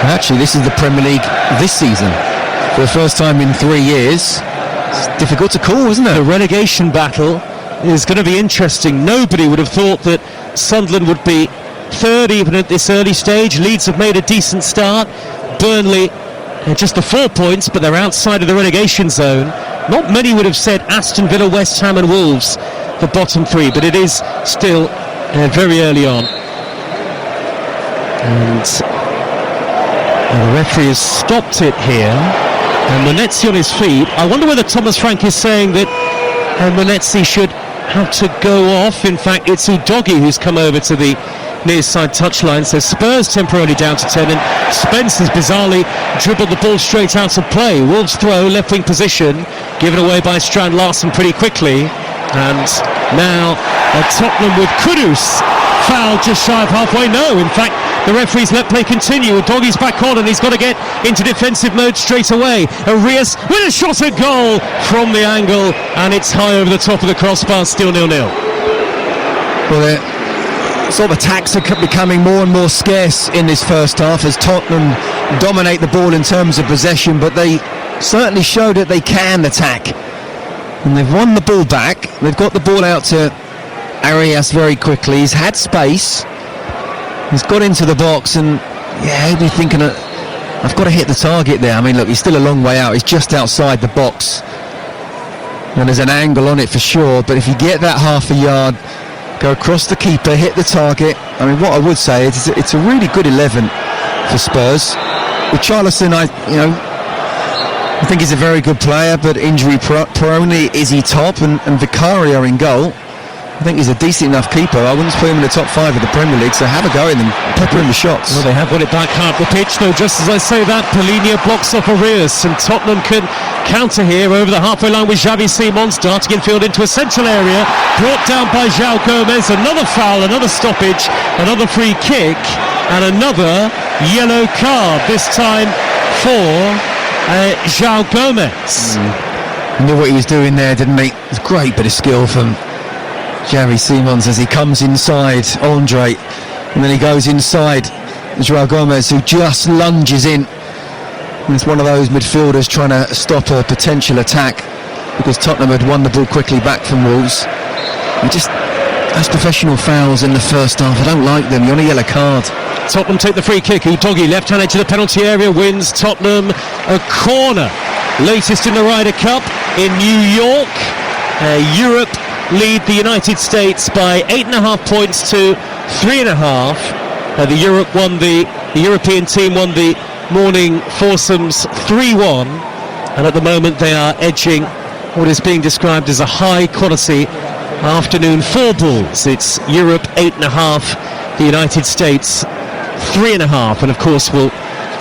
Actually, this is the Premier League this season for the first time in 3 years. It's difficult to call, isn't it? The relegation battle is going to be interesting. Nobody would have thought that Sunderland would be third even at this early stage. Leeds have made a decent start. Burnley just the 4 points, but they're outside of the relegation zone. Not many would have said Aston Villa, West Ham and Wolves the bottom 3, but it is still very early on. And the referee has stopped it here, and Munetsi on his feet. I wonder whether Thomas Frank is saying that Munetsi should have to go off. In fact, it's Udogie who's come over to the near side touchline, so Spurs temporarily down to 10, and Spence has bizarrely dribbled the ball straight out of play. Wolves throw, left wing position, given away by Strand-Larsen pretty quickly, and now Tottenham with Kudus fouled just shy of halfway. No, in fact The referee's let play continue. Doggy's back on and he's got to get into defensive mode straight away. Arias with a shot at goal from the angle, and it's high over the top of the crossbar, still 0-0. Well, sort of attacks are becoming more and more scarce in this first half as Tottenham dominate the ball in terms of possession, but they certainly show that they can attack. And they've won the ball back. They've got the ball out to Arias very quickly. He's had space. He's got into the box, and yeah, he'll be thinking, I've got to hit the target there. I mean, look, he's still a long way out. He's just outside the box. And there's an angle on it for sure, but if you get that half a yard, go across the keeper, hit the target. I mean, what I would say is it's a really good 11 for Spurs. With Charlison, I think he's a very good player, but injury prone. Is he top? And Vicario in goal. I think he's a decent enough keeper. I wouldn't put him in the top 5 of the Premier League, so have a go in and pepper him with shots. Well, they have got it back half the pitch, though. Just as I say that, Polina blocks off Arias, and Tottenham can counter here over the halfway line with Xavi Simons darting infield into a central area, brought down by João Gomez. Another foul, another stoppage, another free kick, and another yellow card, this time for João Gomez. He knew what he was doing there, didn't he? It was a great bit of skill from Xavi Simons as he comes inside Andre, and then he goes inside João Gomez, who just lunges in. And it's one of those midfielders trying to stop a potential attack, because Tottenham had won the ball quickly back from Wolves. Those professional fouls in the first half, I don't like them. You're on a yellow card. Tottenham take the free kick. Udogie, left-hand edge of the penalty area, wins Tottenham a corner. Latest in the Ryder Cup in New York. Europe lead the United States by 8.5 points to 3.5. The European team won the morning foursomes 3-1, and at the moment they are edging what is being described as a high quality afternoon four balls. It's Europe 8.5, the United States 3.5, and of course we'll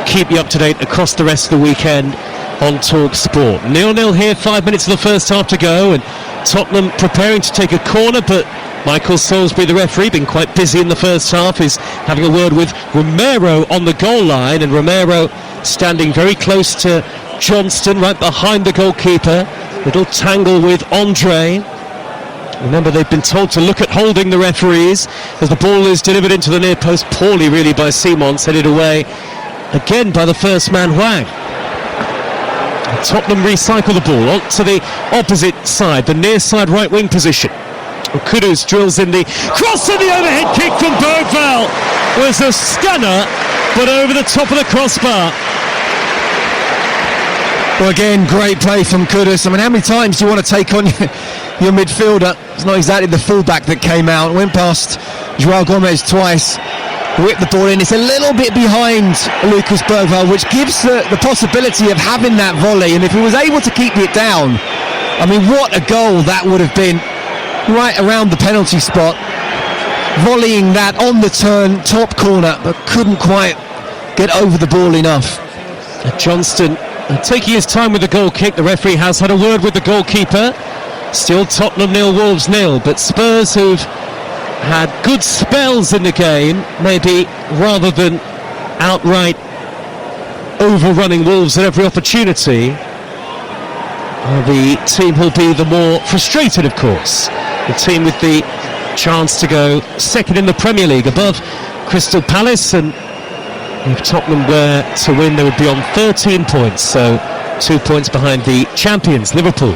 keep you up to date across the rest of the weekend on Talk Sport. 0-0 here, 5 minutes of the first half to go, and Tottenham preparing to take a corner, but Michael Salisbury, the referee, been quite busy in the first half, is having a word with Romero on the goal line, and Romero standing very close to Johnston, right behind the goalkeeper. Little tangle with Andre. Remember, they've been told to look at holding the referees as the ball is delivered into the near post, poorly really by Simons, headed away again by the first man, Hwang. Tottenham recycle the ball onto the opposite side, the near side right wing position. Kudus drills in the cross, and the overhead kick from Bergvall was a stunner, but over the top of the crossbar. Well, again, great play from Kudus. I mean, how many times do you want to take on your midfielder? It's not exactly the fullback that came out. Went past João Gomez twice, whipped the ball in. It's a little bit behind Lucas Bergvall, which gives the possibility of having that volley. And if he was able to keep it down, I mean, what a goal that would have been. Right around the penalty spot, volleying that on the turn, top corner, but couldn't quite get over the ball enough. Johnston taking his time with the goal kick. The referee has had a word with the goalkeeper. Still Tottenham 0, Wolves 0, but Spurs, who've had good spells in the game, maybe rather than outright overrunning Wolves at every opportunity, the team will be the more frustrated, of course. The team with the chance to go second in the Premier League above Crystal Palace, and if Tottenham were to win, they would be on 13 points, so 2 points behind the champions, Liverpool.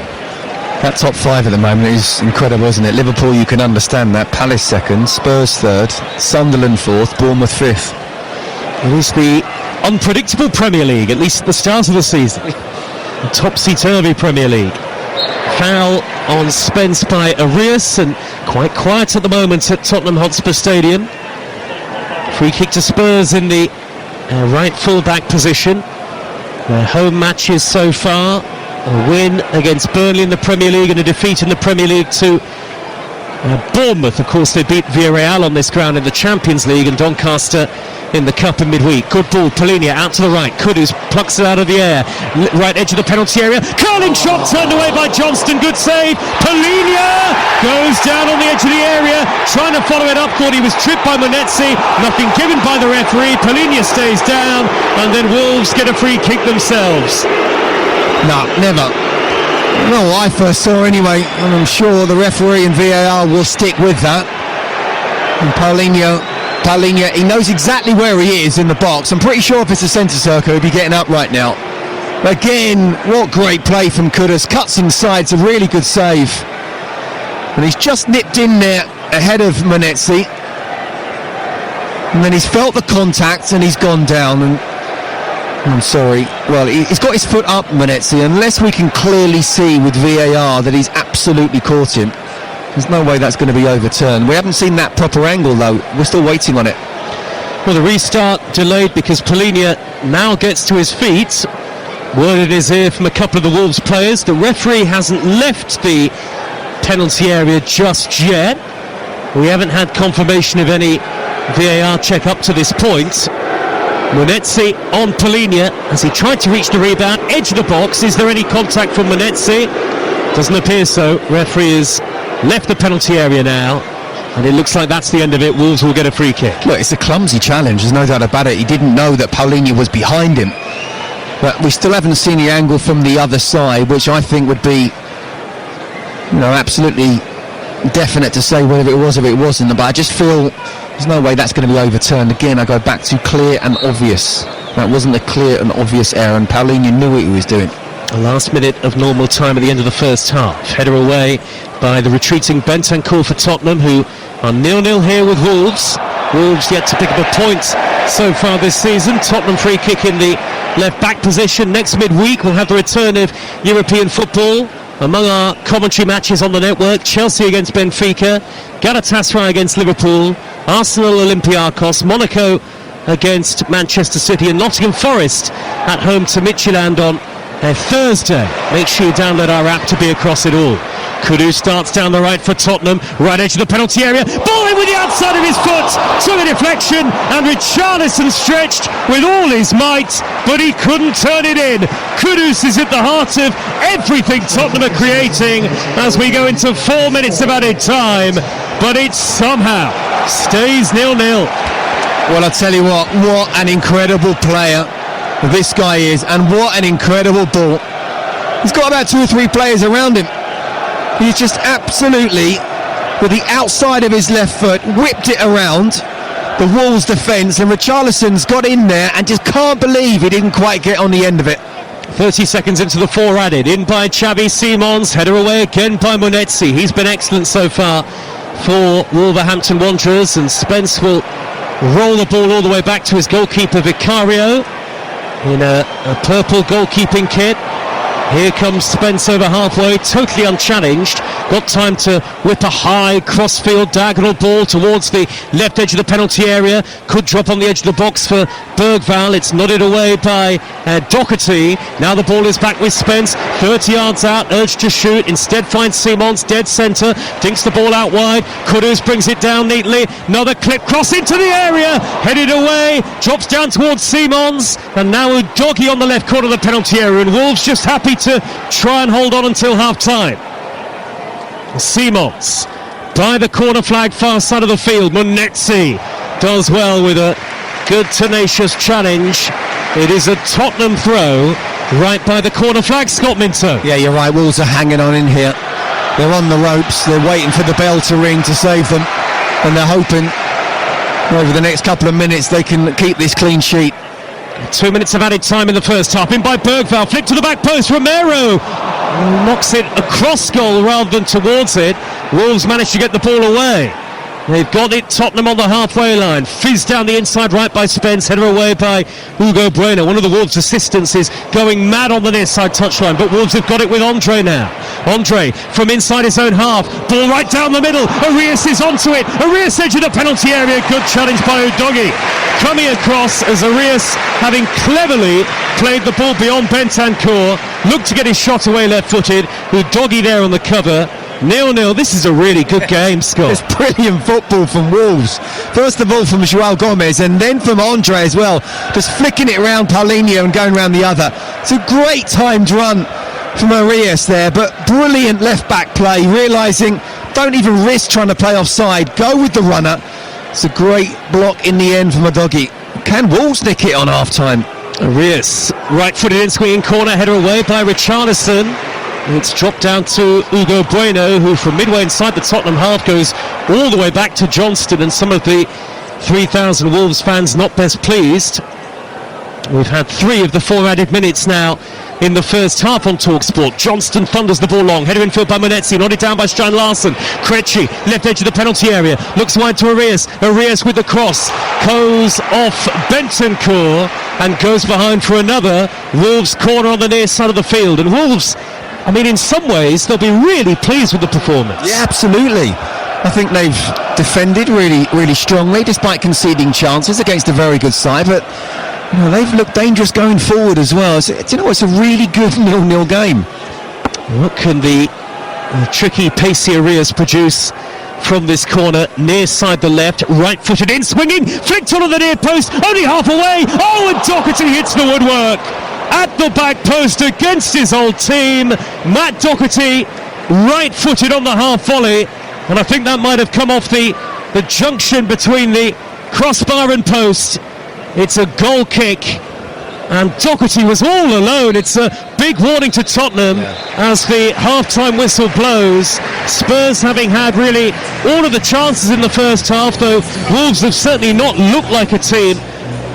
That top 5 at the moment is incredible, isn't it? Liverpool, you can understand that. Palace second, Spurs third, Sunderland fourth, Bournemouth fifth. It is the unpredictable Premier League, at least at the start of the season. The topsy-turvy Premier League. Foul on Spence by Arias, and quite quiet at the moment at Tottenham Hotspur Stadium. Free kick to Spurs in the right full-back position. Their home matches so far: a win against Burnley in the Premier League and a defeat in the Premier League to Bournemouth, of course, they beat Villarreal on this ground in the Champions League, and Doncaster in the Cup in midweek. Good ball, Polinia out to the right. Kudus plucks it out of the air. Right edge of the penalty area. Curling shot turned away by Johnston. Good save. Polinia goes down on the edge of the area, trying to follow it up. Thought he was tripped by Munetsi. Nothing given by the referee. Polinia stays down, and then Wolves get a free kick themselves. No, never. Well, I first saw anyway, and I'm sure the referee and VAR will stick with that. And Paulinho, he knows exactly where he is in the box. I'm pretty sure if it's a centre circle, he'd be getting up right now. Again, what great play from Kudus. Cuts inside, it's a really good save. And he's just nipped in there ahead of Munetsi. And then he's felt the contact and he's gone down. And I'm sorry. Well, he's got his foot up, Munetsi. Unless we can clearly see with VAR that he's absolutely caught him, there's no way that's going to be overturned. We haven't seen that proper angle, though. We're still waiting on it. Well, the restart delayed because Polinia now gets to his feet. Word in his ear from a couple of the Wolves players. The referee hasn't left the penalty area just yet. We haven't had confirmation of any VAR check up to this point. Munetsi on Polinia as he tried to reach the rebound, edge of the box. Is there any contact from Munetsi? Doesn't appear so. Referee has left the penalty area now, and it looks like that's the end of it. Wolves will get a free kick. Look, it's a clumsy challenge, there's no doubt about it. He didn't know that Paulinho was behind him, but we still haven't seen the angle from the other side, which I think would be, absolutely definite to say whether it was or it wasn't. But I just feel there's no way that's going to be overturned. Again, I go back to clear and obvious. That wasn't a clear and obvious error, and Paulinho knew what he was doing. The last minute of normal time at the end of the first half. Header away by the retreating Bentancur for Tottenham, who are 0-0 here with Wolves. Wolves yet to pick up a point so far this season. Tottenham free kick in the left back position. Next midweek we'll have the return of European football. Among our commentary matches on the network, Chelsea against Benfica, Galatasaray against Liverpool, Arsenal Olympiacos, Monaco against Manchester City, and Nottingham Forest at home to Midtjylland on Thursday. Make sure you download our app to be across it all. Kudus starts down the right for Tottenham, right edge of the penalty area, ball in with the outside of his foot, to the deflection, and Richarlison stretched with all his might, but he couldn't turn it in. Kudus is at the heart of everything Tottenham are creating as we go into 4 minutes of added time, but it somehow stays 0-0. Well, I'll tell you what an incredible player this guy is, and what an incredible ball. He's got about 2 or 3 players around him. He's just absolutely, with the outside of his left foot, whipped it around the Wolves defence, and Richarlison's got in there and just can't believe he didn't quite get on the end of it. 30 seconds into the 4 added, in by Xavi Simons, header away again by Munetsi. He's been excellent so far for Wolverhampton Wanderers, and Spence will roll the ball all the way back to his goalkeeper Vicario in a purple goalkeeping kit. Here comes Spence over halfway, totally unchallenged. Got time to whip a high crossfield diagonal ball towards the left edge of the penalty area. Could drop on the edge of the box for Bergvall. It's nodded away by Doherty. Now the ball is back with Spence. 30 yards out, urged to shoot. Instead finds Simons, dead centre. Dinks the ball out wide. Kudus brings it down neatly. Another clip cross into the area. Headed away. Drops down towards Simons. And now Udogie on the left corner of the penalty area. And Wolves just happy to try and hold on until half-time. Simons by the corner flag, far side of the field. Munetsi does well with a good tenacious challenge. It is a Tottenham throw right by the corner flag. Scott Minto. Yeah, you're right, Wolves are hanging on in here. They're on the ropes, they're waiting for the bell to ring to save them, and they're hoping over the next couple of minutes they can keep this clean sheet. 2 minutes of added time in the first half. In by Bergvall, flick to the back post. Romero knocks it across goal rather than towards it. Wolves managed to get the ball away. They've got it, Tottenham on the halfway line. Fizz down the inside right by Spence, header away by Hugo Bueno. One of the Wolves' assistants is going mad on the near side touchline, but Wolves have got it with Andre now. Andre from inside his own half, ball right down the middle. Arias is onto it. Arias edge of the penalty area. Good challenge by Udogie. Coming across as Arias, having cleverly played the ball beyond Bentancur, looked to get his shot away left-footed. Udogie there on the cover. 0-0. This is a really good game, Scott. It's brilliant football from Wolves. First of all from Joao Gomez, and then from Andre as well, just flicking it around Paulinho and going around the other. It's a great timed run from Arias there, but brilliant left back play, realising don't even risk trying to play offside, go with the runner. It's a great block in the end from Udogie. Can Wolves nick it on half time? Arias, right-footed in, swinging corner, header away by Richarlison. It's dropped down to Hugo Bueno, who from midway inside the Tottenham half goes all the way back to Johnston, and some of the 3,000 Wolves fans not best pleased. We've had 3 of the 4 added minutes now in the first half on TalkSport. Johnston thunders the ball long, header infield by Monetzi, nodded down by Strand Larsen. Krejci, left edge of the penalty area, looks wide to Arias. Arias with the cross, goes off Bentancur and goes behind for another Wolves corner on the near side of the field. And Wolves, I mean, in some ways they'll be really pleased with the performance. Yeah, absolutely. I think they've defended really strongly despite conceding chances against a very good side, but they've looked dangerous going forward as well. It's a really good 0-0 game. What can the tricky, pacey Arias produce from this corner, near side the left, right-footed in, swinging, flicked onto the near post, only half away. Oh, and Doherty hits the woodwork at the back post against his old team. Matt Doherty, right-footed on the half volley, and I think that might have come off the junction between the crossbar and post. It's a goal kick, and Doherty was all alone. It's a big warning to Tottenham as the half-time whistle blows. Spurs having had really all of the chances in the first half, though Wolves have certainly not looked like a team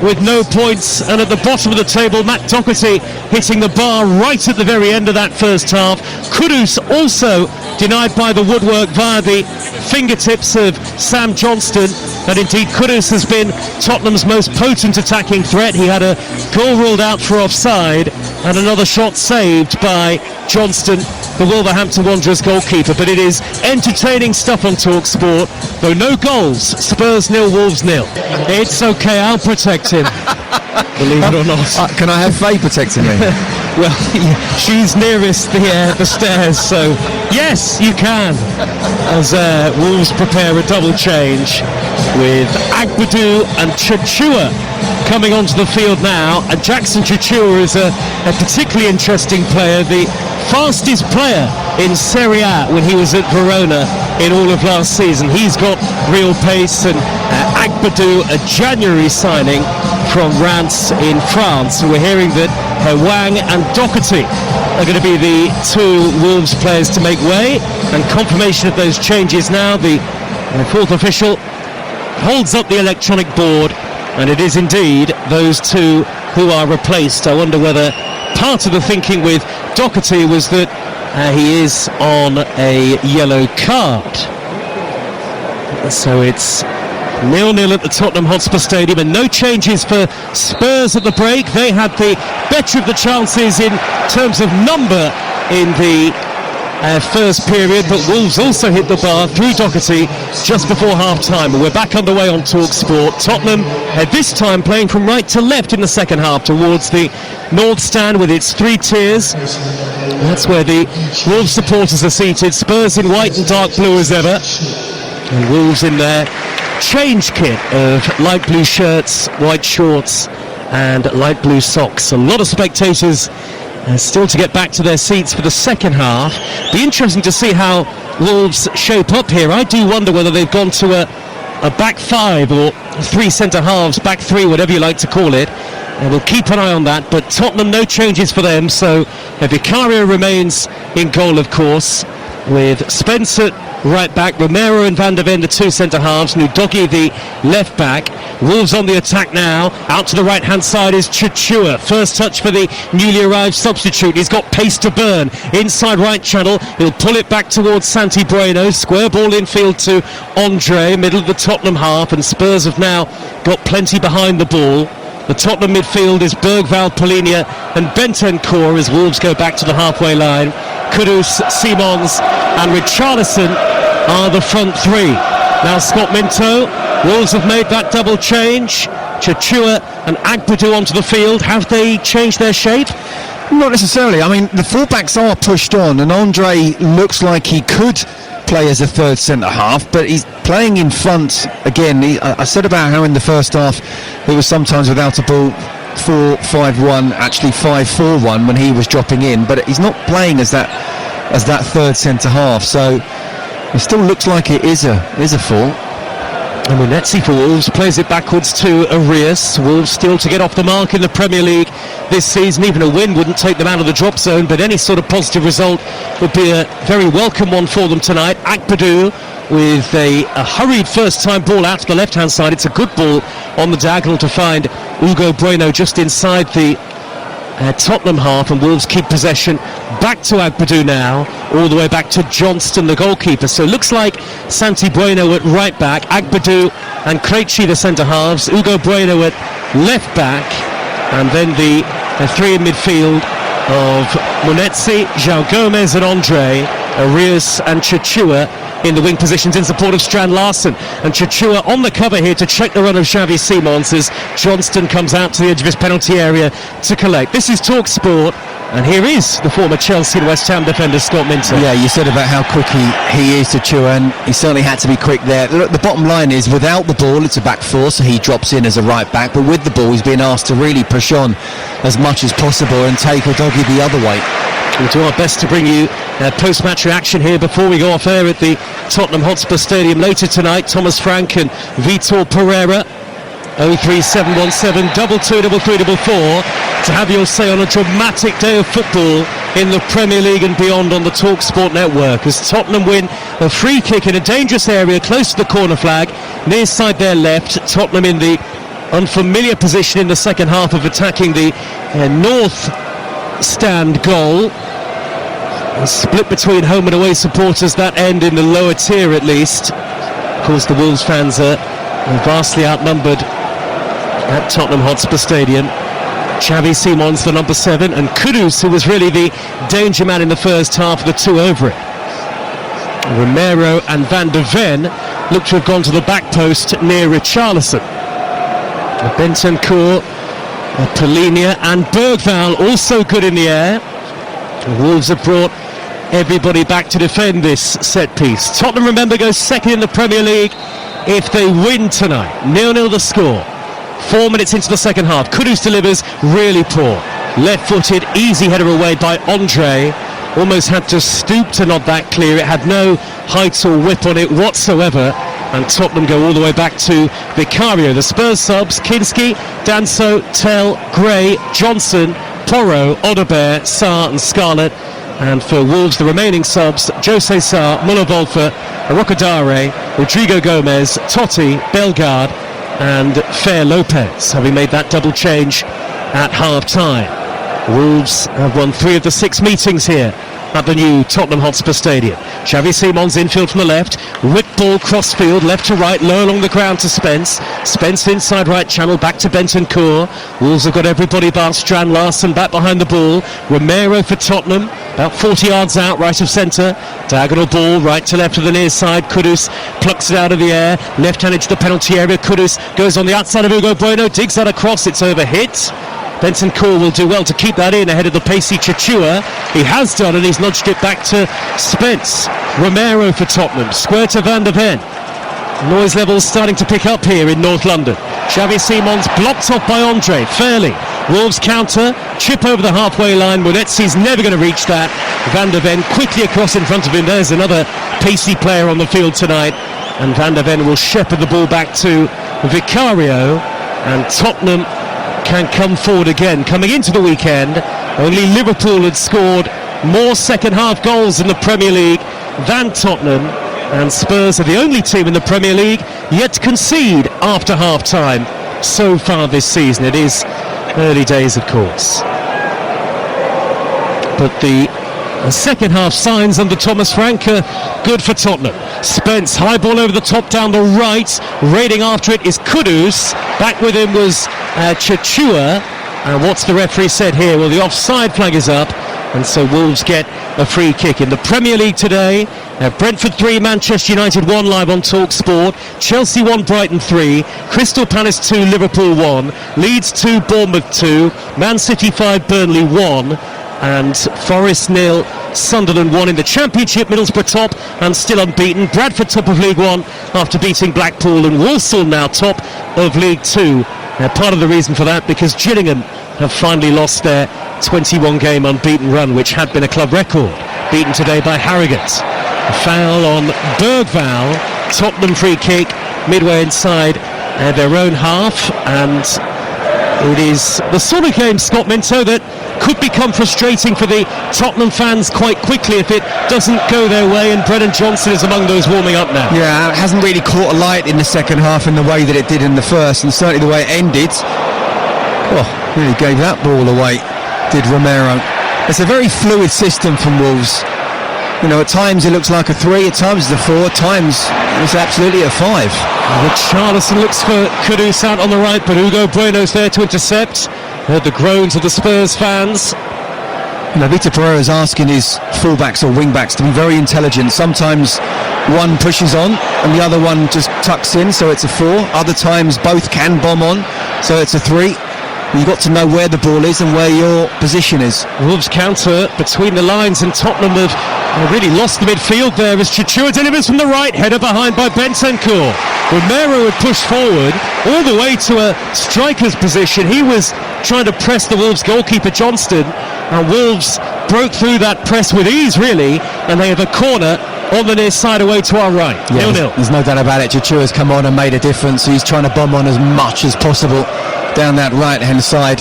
with no points. And at the bottom of the table, Matt Doherty hitting the bar right at the very end of that first half. Kudus also denied by the woodwork via the fingertips of Sam Johnston. And indeed, Kudus has been Tottenham's most potent attacking threat. He had a goal ruled out for offside and another shot saved by Johnston, the Wolverhampton Wanderers goalkeeper. But it is entertaining stuff on TalkSport, though no goals. Spurs 0, Wolves 0. It's okay, I'll protect him. Believe it or not. Can I have Faye protecting me? Well, she's nearest the stairs, so yes, you can. As Wolves prepare a double change with Agbadou and Chachua coming onto the field now. And Jackson Chachua is a particularly interesting player, the fastest player in Serie A when he was at Verona in all of last season. He's got real pace, and Agbadou, a January signing from Reims in France. So we're hearing that Wang and Doherty are going to be the 2 Wolves players to make way, and confirmation of those changes now. The 4th official holds up the electronic board, and it is indeed those 2 who are replaced. I wonder whether part of the thinking with Doherty was that he is on a yellow card. So it's 0-0 at the Tottenham Hotspur Stadium, and no changes for Spurs at the break. They had the better of the chances in terms of number in the first period, but Wolves also hit the bar through Doherty just before half-time. We're back underway on TalkSport. Tottenham at this time playing from right to left in the second half towards the North Stand with its 3 tiers. That's where the Wolves supporters are seated. Spurs in white and dark blue as ever, and Wolves in their change kit of light blue shirts, white shorts and light blue socks. A lot of spectators still to get back to their seats for the second half. Be interesting to see how Wolves shape up here. I do wonder whether they've gone to a back 5 or 3 centre halves, back 3, whatever you like to call it. And we'll keep an eye on that. But Tottenham, no changes for them. So Vicario remains in goal, of course, with Spencer right back, Romero and Van der Ven, the 2 centre halves, Udogie the left back. Wolves on the attack now. Out to the right hand side is Chachua. First touch for the newly arrived substitute. He's got pace to burn. Inside right channel. He'll pull it back towards Santi Bueno. Square ball infield to Andre, middle of the Tottenham half, and Spurs have now got plenty behind the ball. The Tottenham midfield is Bergvall, Polina and Bentancur as Wolves go back to the halfway line. Kudus, Simons and Richarlison are the front 3. Now Scott Minto. Wolves have made that double change. Chachua and Agbadou onto the field. Have they changed their shape? Not necessarily. I mean, the fullbacks are pushed on, and Andre looks like he could play as a third centre-half, but he's playing in front again. I said about how in the first half it was sometimes without a ball 4-5-1, actually 5-4-1 when he was dropping in, but he's not playing as that third centre-half, so it still looks like it is a fault. And Munetsi for Wolves plays it backwards to Arias. Wolves still to get off the mark in the Premier League this season. Even a win wouldn't take them out of the drop zone, but any sort of positive result would be a very welcome one for them tonight. Akpadu with a hurried first-time ball out to the left-hand side. It's a good ball on the diagonal to find Hugo Bueno just inside the Tottenham half, and Wolves keep possession. Back to Akpadu now, all the way back to Johnston, the goalkeeper. So it looks like Santi Bueno at right back, Akpadu and Krejci the centre halves, Hugo Bueno at left back, and then the three in midfield of Munetsi, João Gomez and Andre, Arias and Chichua in the wing positions in support of Strand Larsen, and Chichua on the cover here to check the run of Xavi Simons as Johnston comes out to the edge of his penalty area to collect. This is Talk Sport, and here is the former Chelsea and West Ham defender Scott Minter. Yeah, you said about how quick he is, Chichua, and he certainly had to be quick there. The bottom line is, without the ball it's a back four, so he drops in as a right back, but with the ball he's being asked to really push on as much as possible and take a doggy the other way. We'll do our best to bring you post-match reaction here before we go off air at the Tottenham Hotspur Stadium later tonight. Thomas Frank and Vitor Pereira. 03717 223344 to have your say on a dramatic day of football in the Premier League and beyond on the Talk Sport network, as Tottenham win a free kick in a dangerous area close to the corner flag, near side their left. Tottenham in the unfamiliar position in the second half of attacking the north stand goal. A split between home and away supporters, that end in the lower tier at least. Of course the Wolves fans are vastly outnumbered at Tottenham Hotspur Stadium. Xavi Simons, the number 7, and Kudus, who was really the danger man in the first half, the two over it. Romero and Van de Ven look to have gone to the back post near Richarlison. Bentancur, Polinia and Bergvall also good in the air. The Wolves have brought everybody back to defend this set piece. Tottenham, remember, goes second in the Premier League if they win tonight. 0-0 the score. 4 minutes into the second half. Kudus delivers really poor. Left-footed, easy header away by Andre. Almost had to stoop to nod that clear. It had no height or whip on it whatsoever. And Tottenham go all the way back to Vicario. The Spurs subs: Kinski, Danso, Tell, Gray, Johnson, Porro, Odobert, Sarr and Scarlett. And for Wolves, the remaining subs: Jose Sarr, Muller-Wolfer, Rocadare, Rodrigo Gomez, Totti, Bellegarde and Fer Lopez, having made that double change at half-time. Wolves have won 3 of the 6 meetings here at the new Tottenham Hotspur Stadium. Xavi Simons infield from the left, whip ball crossfield, left to right, low along the ground to Spence. Spence inside right channel, back to Bentancur. Wolves have got everybody bar Strand Larsen back behind the ball. Romero for Tottenham, about 40 yards out, right of centre. Diagonal ball, right to left of the near side. Kudus plucks it out of the air, left-handed to the penalty area. Kudus goes on the outside of Hugo Bueno, digs that across, it's over hit. Bentancur will do well to keep that in ahead of the pacey Chichua. He has done, and he's nudged it back to Spence. Romero for Tottenham, square to Van de Ven. Noise levels starting to pick up here in North London. Xavi Simons blocked off by Andre, fairly. Wolves counter, chip over the halfway line. Munetsi's never going to reach that. Van de Ven quickly across in front of him. There's another pacey player on the field tonight. And Van de Ven will shepherd the ball back to Vicario. And Tottenham can come forward again. Coming into the weekend, only Liverpool had scored more second half goals in the Premier League than Tottenham, and Spurs are the only team in the Premier League yet to concede after half time so far this season. It is early days, of course, but the second half signs under Thomas Frank are good for Tottenham. Spence, high ball over the top down the right, raiding after it is Kudus. Back with him was Chichua. And what's the referee said here? Well, the offside flag is up, and so Wolves get a free kick. In the Premier League today, Brentford 3, Manchester United 1 live on Talk Sport. Chelsea 1, Brighton 3, Crystal Palace 2, Liverpool 1, Leeds 2, Bournemouth 2, Man City 5, Burnley 1, and Forest 0, Sunderland 1 in the Championship. Middlesbrough top and still unbeaten. Bradford top of League 1 after beating Blackpool, and Walsall now top of League 2. Now, part of the reason for that because Gillingham have finally lost their 21-game unbeaten run, which had been a club record. Beaten today by Harrogate. A foul on Bergvall. Tottenham free kick midway inside their own half, and it is the sort of game, Scott Minto, that could become frustrating for the Tottenham fans quite quickly if it doesn't go their way, and Brennan Johnson is among those warming up now. Yeah, it hasn't really caught a light in the second half in the way that it did in the first, and certainly the way it ended. Really gave that ball away, did Romero. It's a very fluid system from Wolves. You know, at times it looks like a 3, at times it's a 4, at times it's absolutely a 5. Richarlison looks for Kudus out on the right, but Hugo Bueno's there to intercept. Heard the groans of the Spurs fans. You know, Vitor Pereira's asking his fullbacks or wingbacks to be very intelligent. Sometimes one pushes on and the other one just tucks in, so it's a 4. Other times both can bomb on, so it's a 3. You've got to know where the ball is and where your position is. Wolves counter between the lines, and Tottenham have really lost the midfield there as Chichua delivers from the right, header behind by Bentancur. Romero had pushed forward all the way to a striker's position. He was trying to press the Wolves goalkeeper Johnston, and Wolves broke through that press with ease really, and they have a corner on the near side away to our right. 0-0. There's no doubt about it. Chichua's come on and made a difference. He's trying to bomb on as much as possible down that right hand side.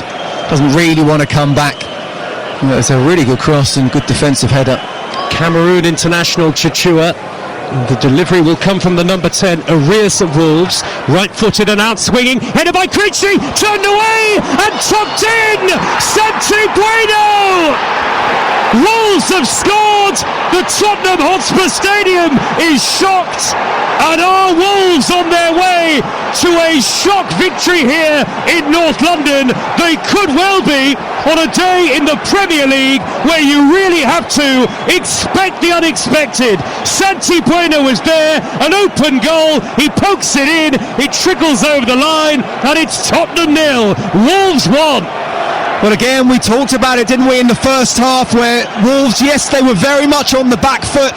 Doesn't really want to come back. You know, it's a really good cross and good defensive header. Cameroon international Chichua. The delivery will come from the number 10, Arias of Wolves. Right-footed and out-swinging. Headed by Krejci, turned away and tucked in! Santi Bueno! Wolves have scored! The Tottenham Hotspur Stadium is shocked! And are Wolves on their way to a shock victory here in North London? They could well be on a day in the Premier League where you really have to expect the unexpected. Santi Bueno was there, an open goal, he pokes it in, it trickles over the line, and it's Tottenham 0, Wolves 1. Well, again, we talked about it, didn't we, in the first half, where Wolves, yes, they were very much on the back foot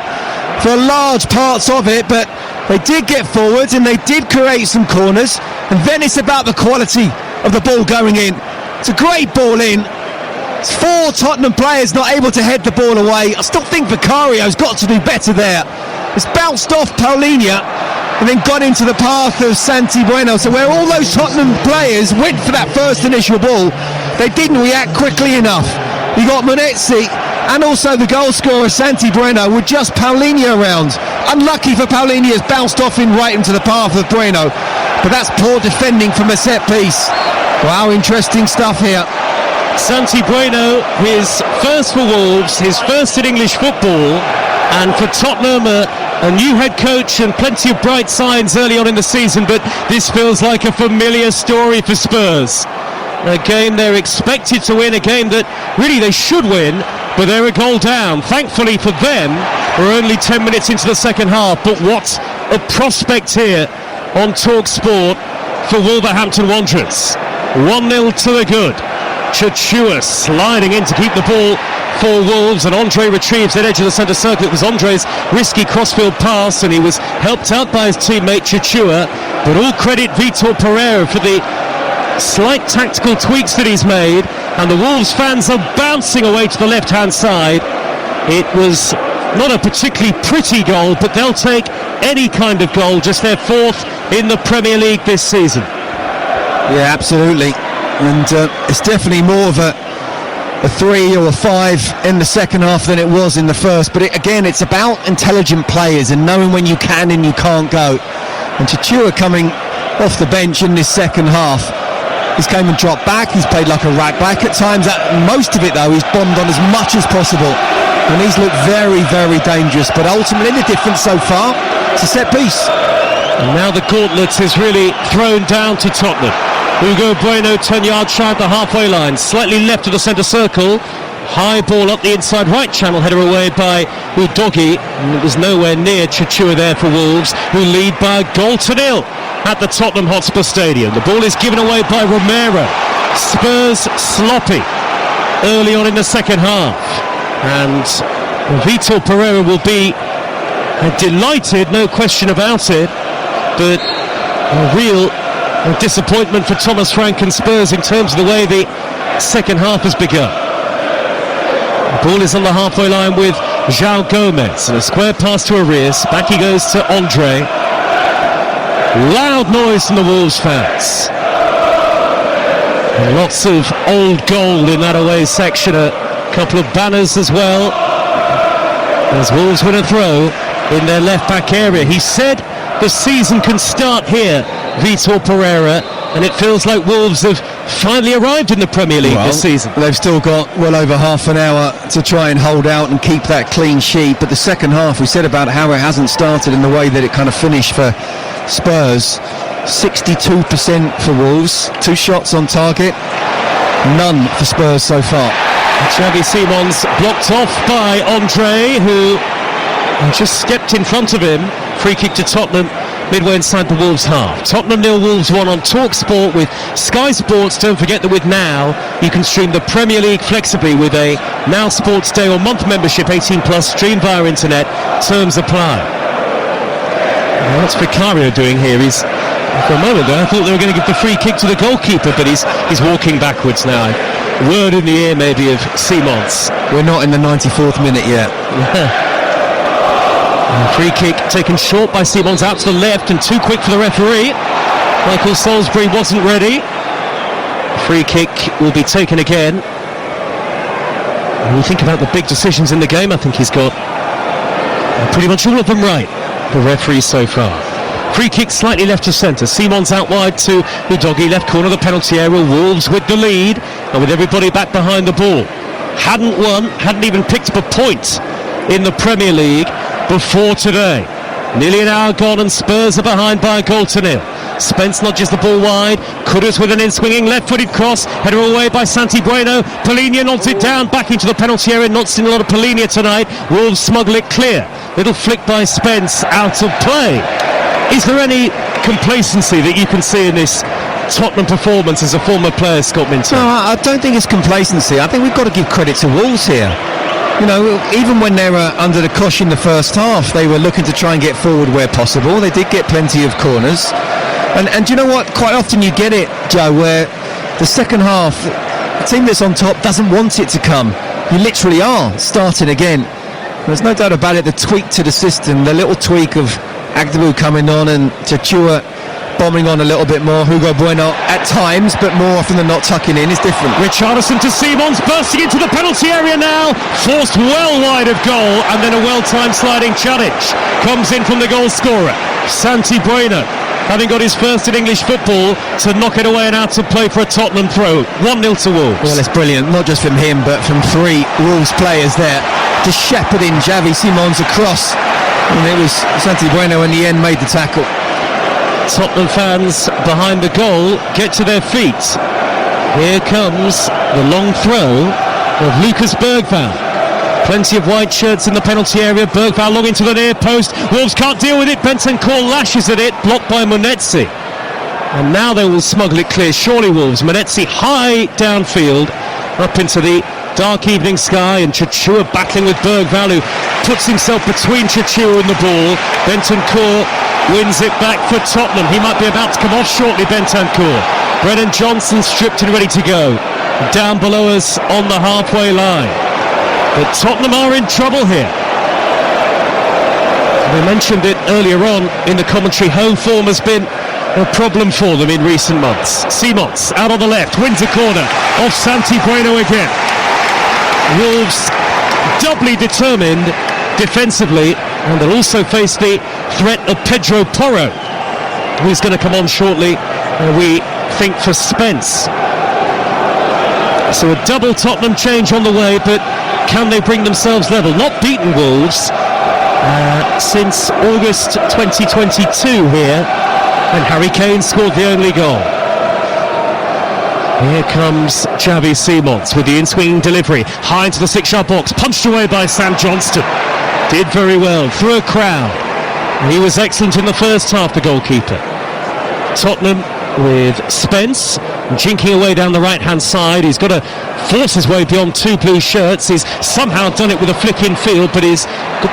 for large parts of it, but they did get forwards and they did create some corners, and then it's about the quality of the ball going in. It's a great ball in. It's 4 Tottenham players not able to head the ball away. I still think Vicario's got to do better there. It's bounced off Paulinho and then got into the path of Santi Bueno. So where all those Tottenham players went for that first initial ball, they didn't react quickly enough. You got Munetsi and also the goal scorer Santi Bueno with just Paulinho around. Unlucky for Paulinho, has bounced off in right into the path of Bueno. But that's poor defending from a set piece. Wow, interesting stuff here. Santi Bueno, his first for Wolves, his first in English football, and for Tottenham a new head coach and plenty of bright signs early on in the season, but this feels like a familiar story for Spurs. A game they're expected to win, a game that really they should win, but they're a goal down. Thankfully for them, we're only 10 minutes into the second half, but what a prospect here on Talk Sport for Wolverhampton Wanderers. 1-0 to the good. Chichua sliding in to keep the ball for Wolves, and Andre retrieves that edge of the centre circle. It was Andre's risky crossfield pass, and he was helped out by his teammate Chichua, but all credit Vitor Pereira for the slight tactical tweaks that he's made, and the Wolves fans are bouncing away to the left hand side. It was not a particularly pretty goal, but they'll take any kind of goal, just their 4th in the Premier League this season. Yeah, absolutely. And it's definitely more of a 3 or a 5 in the second half than it was in the first. But again, it's about intelligent players and knowing when you can and you can't go. And Chichua coming off the bench in this second half, he's came and dropped back, he's played like a right back at times. Most of it though, he's bombed on as much as possible, and he's looked very, very dangerous. But ultimately the difference so far, it's a set piece. And now the gauntlet is really thrown down to Tottenham. Hugo Bueno 10 yards shy of the halfway line, slightly left of the centre circle. High ball up the inside right channel, header away by Udogie, and it was nowhere near Chichua there for Wolves, who lead by a goal to 0 at the Tottenham Hotspur Stadium. The ball is given away by Romero. Spurs sloppy. early on in the second half. And Vitor Pereira will be delighted, no question about it, but a real disappointment for Thomas Frank and Spurs in terms of the way the second half has begun. The ball is on the halfway line with João Gomez, and a square pass to Arias. Back he goes to Andre. Loud noise from the Wolves fans. And lots of old gold in that away section. A couple of banners as well, as Wolves win a throw in their left back area. He said the season can start here, Vitor Pereira, and it feels like Wolves have finally arrived in the Premier League this season. They've still got well over half an hour to try and hold out and keep that clean sheet, but the second half, we said about how it hasn't started in the way that it kind of finished for Spurs. 62% for Wolves, 2 shots on target, none for Spurs so far. Xavi Simons blocked off by Andre, who just stepped in front of him. Free kick to Tottenham midway inside the Wolves half. Tottenham 0, Wolves 1 on TalkSport with Sky Sports. Don't forget that with Now you can stream the Premier League flexibly with a Now Sports Day or month membership, 18 plus, streamed via internet. Terms apply. What's Vicario doing here? He's, for a moment there, I thought they were going to give the free kick to the goalkeeper, but he's walking backwards now. Word in the ear maybe of Simons. We're not in the 94th minute yet. Free kick taken short by Simons out to the left and too quick for the referee. Michael Salisbury wasn't ready. Free kick will be taken again. When you think about the big decisions in the game, I think he's got pretty much all of them right, the referee so far. Free kick slightly left to centre. Simons out wide to Udogie, left corner of the penalty area. Wolves with the lead and with everybody back behind the ball. Hadn't won, hadn't even picked up a point in the Premier League before today. Nearly an hour gone and Spurs are behind by a goal to nil. Spence nudges the ball wide. Kudus with an in-swinging left-footed cross. Header away by Santi Bueno. Polinia nods it down back into the penalty area. Not seen a lot of Polinia tonight. Wolves smuggle it clear. Little flick by Spence out of play. Is there any complacency that you can see in this Tottenham performance as a former player, Scott Minton? No, I don't think it's complacency. I think we've got to give credit to Wolves here. You know, even when they were under the cosh in the first half, they were looking to try and get forward where possible. They did get plenty of corners. And do you know what? Quite often you get it, Joe, where the second half, the team that's on top doesn't want it to come. You literally are starting again. There's no doubt about it, the tweak to the system, the little tweak of Agdebu coming on and Chachua bombing on a little bit more. Hugo Bueno at times, but more often than not tucking in is different. Richarlison to Simons, bursting into the penalty area now, forced well wide of goal, and then a well-timed sliding challenge comes in from the goal scorer, Santi Bueno, having got his first in English football to knock it away and out of play for a Tottenham throw. 1-0 to Wolves. Well, it's brilliant, not just from him, but from 3 Wolves players there, just shepherding Xavi Simons across. And it was Santi Bueno in the end made the tackle. Tottenham fans behind the goal get to their feet. Here comes the long throw of Lucas Bergvall. Plenty of white shirts in the penalty area. Bergvall long into the near post. Wolves can't deal with it. Bentancur lashes at it, blocked by Munetsi. And now they will smuggle it clear. Surely Wolves. Munetsi high downfield, up into the dark evening sky, and Chachua battling with Bergvall, who puts himself between Chachua and the ball. Bentancur wins it back for Tottenham. He might be about to come off shortly, Bentancur. Brennan Johnson stripped and ready to go. Down below us on the halfway line. But Tottenham are in trouble here. We mentioned it earlier on in the commentary. Home form has been a problem for them in recent months. Simons out on the left, wins a corner off Santi Bueno again. Wolves doubly determined defensively, and they'll also face the threat of Pedro Porro, who's going to come on shortly, we think, for Spence. So a double Tottenham change on the way, but can they bring themselves level? Not beaten Wolves since August 2022 here, and Harry Kane scored the only goal. Here comes Xavi Simons with the in-swinging delivery, high into the 6-yard box, punched away by Sam Johnston. Did very well through a crowd. He was excellent in the first half, the goalkeeper. Tottenham with Spence, jinking away down the right-hand side. He's got to force his way beyond two blue shirts. He's somehow done it with a flick in field, but he's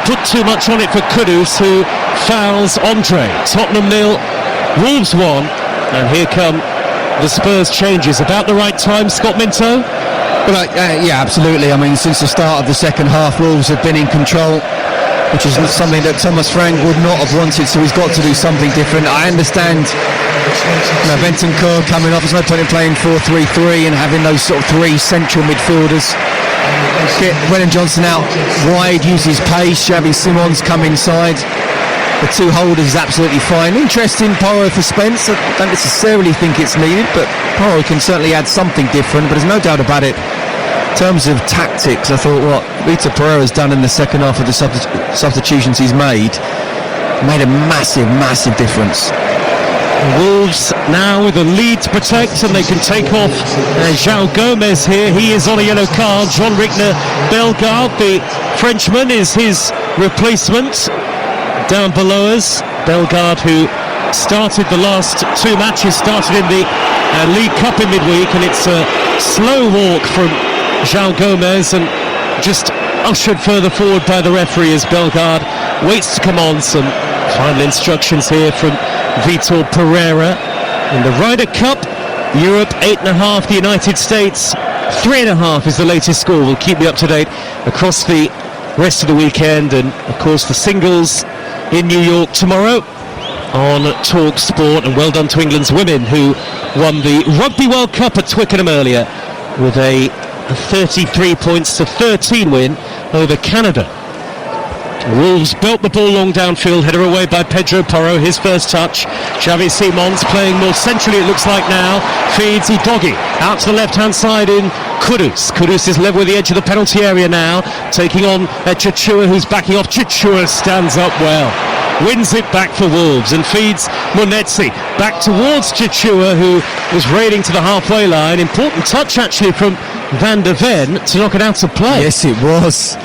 put too much on it for Kudus, who fouls Andre. Tottenham 0, Wolves 1, and here come the Spurs changes. About the right time, Scott Minto? Well, yeah, absolutely. I mean, since the start of the second half, Wolves have been in control, which is something that Thomas Frank would not have wanted, so he's got to do something different. I understand Bentancur coming off. There's no point in playing 4-3-3 and having those sort of three central midfielders. Get Wellington Johnson out wide, use his pace. Xavi Simons come inside. The two holders is absolutely fine. Interesting Porro for Spence. I don't necessarily think it's needed, but Porro can certainly add something different. But there's no doubt about it. In terms of tactics, I thought what Vitor Pereira's done in the second half of the substitutions he's made a massive difference. Wolves now with a lead to protect, and they can take off João Gomez here. He is on a yellow card. Jean-Rigner Bellegarde, the Frenchman, is his replacement. Down below us, Bellegarde, who started the last two matches, started in the League Cup in midweek, and it's a slow walk from João Gomez and just ushered further forward by the referee as Bellegarde waits to come on. Some final instructions here from Vitor Pereira. In the Ryder Cup, Europe 8.5, the United States 3.5 is the latest score. We'll keep you up to date across the rest of the weekend, and of course the singles in New York tomorrow on Talk Sport. And well done to England's women, who won the Rugby World Cup at Twickenham earlier with a 33 points to 13 win over Canada. Wolves belt the ball long downfield, header away by Pedro Porro, his first touch. Xavi Simons playing more centrally, it looks like now, feeds Udogie out to the left hand side in Kudus. Kudus is level with the edge of the penalty area now, taking on Chichua, who's backing off. Chichua stands up well, wins it back for Wolves and feeds Munetsi back towards Chichua, who was raiding to the halfway line. Important touch actually from Van der Ven to knock it out of play. Yes, it was.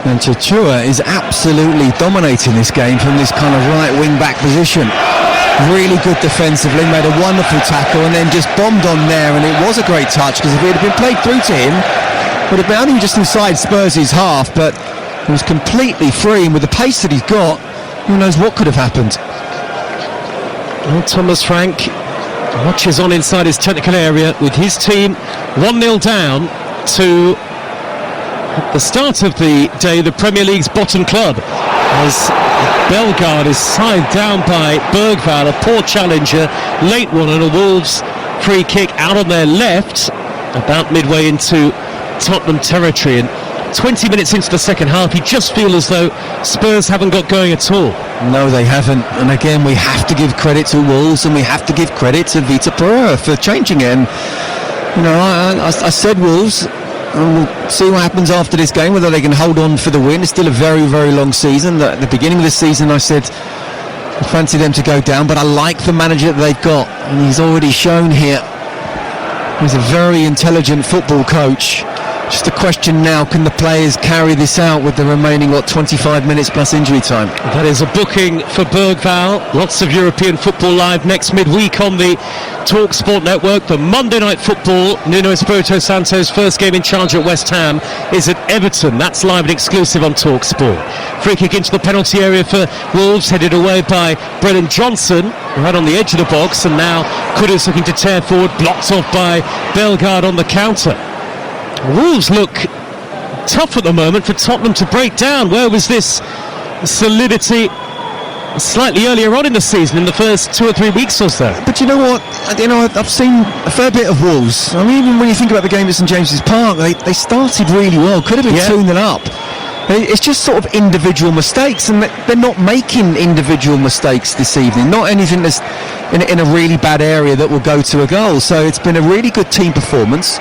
And Chichua is absolutely dominating this game from this kind of right wing back position. Really good defensively, made a wonderful tackle and then just bombed on there, and it was a great touch, because if it had been played through to him, it would have been only just inside Spurs' half, but he was completely free, and with the pace that he's got, who knows what could have happened. Well, Thomas Frank watches on inside his technical area with his team 1-0 down to, at the start of the day, the Premier League's bottom club, as Bellegarde is side down by Bergvall, a poor challenger, late one, and a Wolves free kick out on their left about midway into Tottenham territory. And 20 minutes into the second half, you just feel as though Spurs haven't got going at all. No, they haven't. And again, we have to give credit to Wolves, and we have to give credit to Vitor Pereira for changing it. And you know, I said Wolves, and we'll see what happens after this game, whether they can hold on for the win. It's still a very long season. At the beginning of the season, I said I fancy them to go down, but I like the manager that they've got, and he's already shown here he's a very intelligent football coach. Just a question now, can the players carry this out with the remaining 25 minutes plus injury time? That is a booking for Bergvall. Lots of European football live next midweek on the Talk Sport Network. The Monday Night Football, Nuno Espirito Santo's first game in charge at West Ham is at Everton. That's live and exclusive on Talk Sport. Free kick into the penalty area for Wolves, headed away by Brennan Johnson, right on the edge of the box, and now Kudus looking to tear forward, blocked off by Bellegarde on the counter. Wolves look tough at the moment for Tottenham to break down. Where was this solidity slightly earlier on in the season, in the first 2 or 3 weeks or so? But you know what? I've seen a fair bit of Wolves. I mean, even when you think about the game at St James's Park, they started really well. Could have been 2-0 up. It's just sort of individual mistakes, and they're not making individual mistakes this evening. Not anything that's in a really bad area that will go to a goal. So it's been a really good team performance.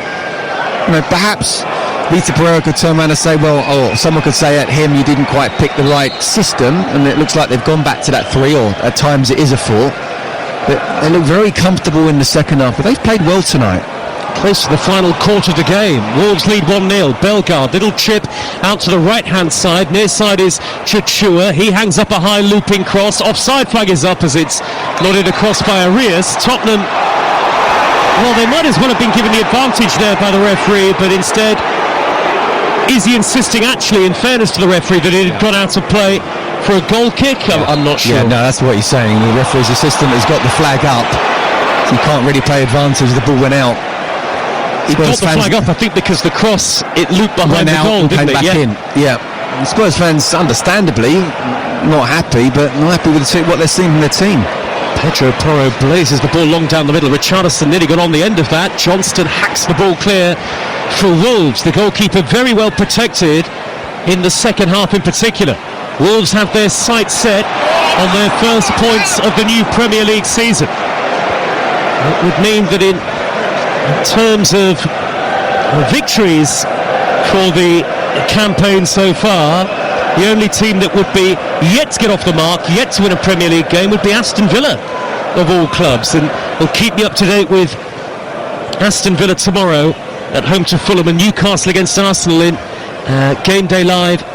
You know, perhaps Vitor Pereira could turn around and say, well, someone could say at him, you didn't quite pick the right system, and it looks like they've gone back to that 3, or at times it is a 4. But they look very comfortable in the second half, but they've played well tonight. Close to the final quarter of the game. Wolves lead 1-0. Bellegarde, little chip out to the right-hand side. Near side is Chichua. He hangs up a high looping cross. Offside flag is up as it's nodded across by Arias. Tottenham Well, they might as well have been given the advantage there by the referee, but instead, is he insisting actually, in fairness to the referee, that it had gone out of play for a goal kick? I'm not sure. Yeah, no, that's what he's saying. The referee's assistant has got the flag up, so you can't really play advantage. The ball went out. He got the flag up, I think, because the cross, it looped behind the goal, didn't it? Came back in. Yeah. And Spurs fans, understandably, not happy, but not happy with what they're seeing from their team. Pedro Porro blazes the ball long down the middle. Richarlison nearly got on the end of that. Johnston hacks the ball clear for Wolves. The goalkeeper very well protected in the second half in particular. Wolves have their sights set on their first points of the new Premier League season. It would mean that in terms of victories for the campaign so far, the only team that would be yet to get off the mark, yet to win a Premier League game, would be Aston Villa, of all clubs. And we'll keep you up to date with Aston Villa tomorrow at home to Fulham, and Newcastle against Arsenal in Game Day Live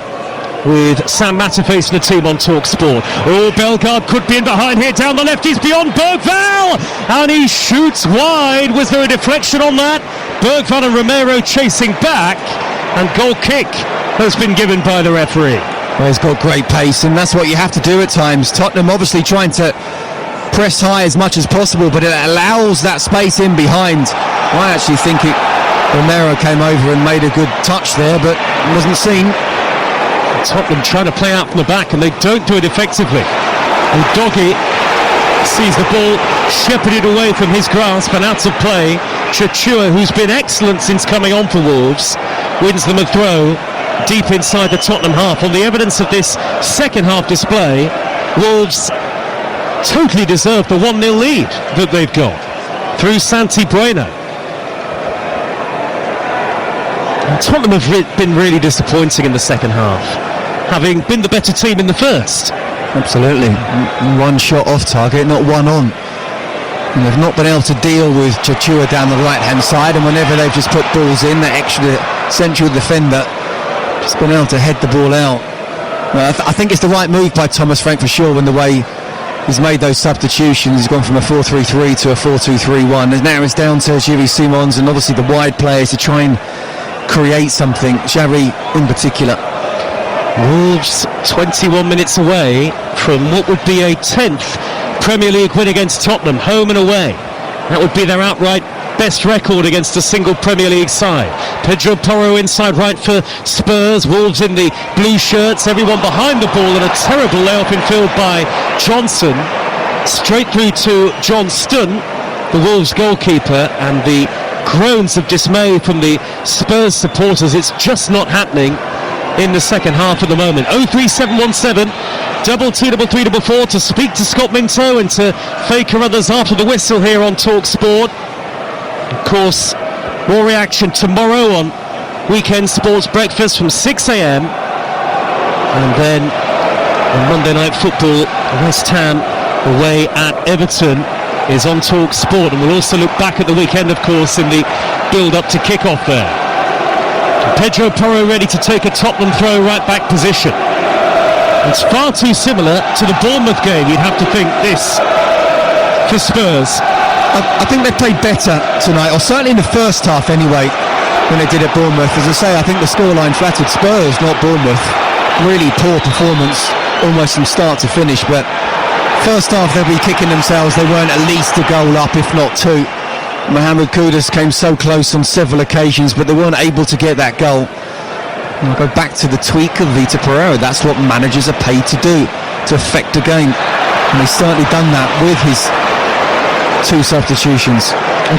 with Sam Matterface and the team on Talk Sport. Oh, Bellegarde could be in behind here, down the left, he's beyond Bergvall, and he shoots wide. Was there a deflection on that? Bergvall and Romero chasing back, and goal kick has been given by the referee. Well, he's got great pace, and that's what you have to do at times. Tottenham obviously trying to press high as much as possible, but it allows that space in behind. I actually think Romero came over and made a good touch there, but wasn't seen. Tottenham trying to play out from the back, and they don't do it effectively. Udogie sees the ball shepherded away from his grasp and out of play. Chachua, who's been excellent since coming on for Wolves, wins them a throw deep inside the Tottenham half. On the evidence of this second half display, Wolves totally deserve the 1-0 lead that they've got through Santi Bueno. And Tottenham have been really disappointing in the second half, having been the better team in the first. Absolutely. One shot off target, not one on. And they've not been able to deal with Chachua down the right hand side, and whenever they've just put balls in, that extra central defender just been able to head the ball out. Well, I think it's the right move by Thomas Frank for sure, in the way he's made those substitutions. He's gone from a 4-3-3 to a 4-2-3-1, and now it's down to Xavi Simons and obviously the wide players to try and create something, Xavi in particular. Wolves 21 minutes away from what would be a 10th Premier League win against Tottenham, home and away. That would be their outright best record against a single Premier League side. Pedro Porro inside right for Spurs. Wolves in the blue shirts, everyone behind the ball, and a terrible layoff in field by Johnson. Straight through to Johnston, the Wolves goalkeeper, and the groans of dismay from the Spurs supporters. It's just not happening in the second half at the moment. 03717 22344 to speak to Scott Minto and to Faker others after the whistle here on Talk Sport. Of course, more reaction tomorrow on Weekend Sports Breakfast from 6 a.m. And then on Monday Night Football, West Ham away at Everton is on Talk Sport, and we'll also look back at the weekend, of course, in the build-up to kick-off there. Pedro Porro ready to take a Tottenham throw right back position. It's far too similar to the Bournemouth game, you'd have to think, this for Spurs. I think they played better tonight, or certainly in the first half anyway, than they did at Bournemouth. As I say, I think the scoreline flattered Spurs, not Bournemouth. Really poor performance, almost from start to finish, but first half they'll be kicking themselves. They weren't at least a goal up, if not two. Mohamed Kudus came so close on several occasions, but they weren't able to get that goal. And I'll go back to the tweak of Vitor Pereira. That's what managers are paid to do, to affect a game. And he's certainly done that with his two substitutions.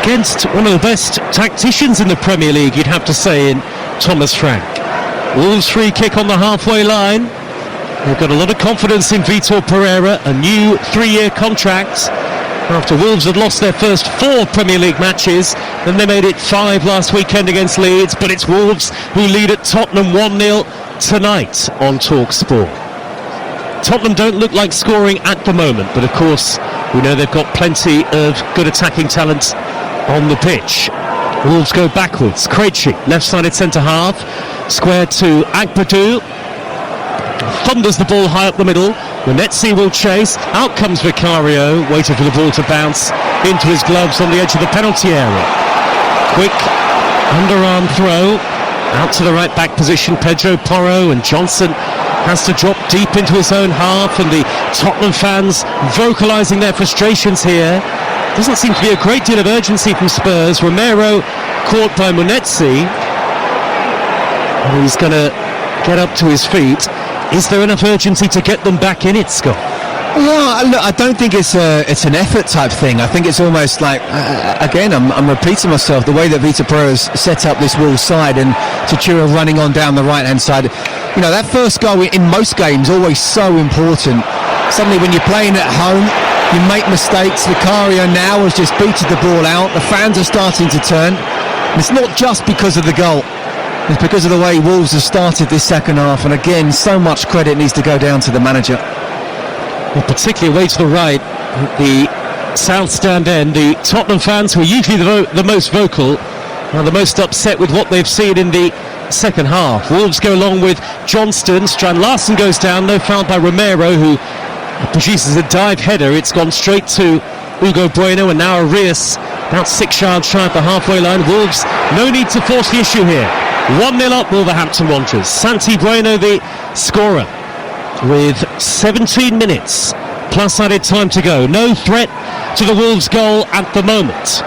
Against one of the best tacticians in the Premier League, you'd have to say, in Thomas Frank. Wolves free kick on the halfway line. They've got a lot of confidence in Vitor Pereira, a new 3-year contract. After Wolves had lost their first 4 Premier League matches, then they made it 5 last weekend against Leeds, but it's Wolves who lead at Tottenham 1-0 tonight on Talk Sport. Tottenham don't look like scoring at the moment, but of course we know they've got plenty of good attacking talent on the pitch. Wolves go backwards. Krejci, left-sided centre-half, square to Agbadou. Thunders the ball high up the middle. Wenetzi will chase. Out comes Vicario, waiting for the ball to bounce into his gloves on the edge of the penalty area. Quick underarm throw out to the right back position. Pedro Porro, and Johnson has to drop deep into his own half, and the Tottenham fans vocalising their frustrations here. Doesn't seem to be a great deal of urgency from Spurs. Romero caught by Munetsi. He's going to get up to his feet. Is there enough urgency to get them back in it, Scott? Well, look, I don't think it's an effort type thing. I think it's almost like, again, I'm repeating myself, the way that Vitor Pereira's set up this Wolves side and Chachura running on down the right-hand side. You know, that first goal in most games always so important. Suddenly when you're playing at home, you make mistakes. Vicario now has just booted the ball out. The fans are starting to turn. And it's not just because of the goal. It's because of the way Wolves have started this second half. And again, so much credit needs to go down to the manager. Well, particularly away to the right, the south stand end, the Tottenham fans, who are usually the most vocal, are the most upset with what they've seen in the second half. Wolves go along with Johnston. Strand Larsen goes down, no foul by Romero, who produces a dive header. It's gone straight to Hugo Bueno, and now Arias about 6 yards shy of the halfway line. Wolves, no need to force the issue here. 1-0 up, Wolverhampton Wanderers. Santi Bueno the scorer with 17 minutes plus added time to go. No threat to the Wolves goal at the moment.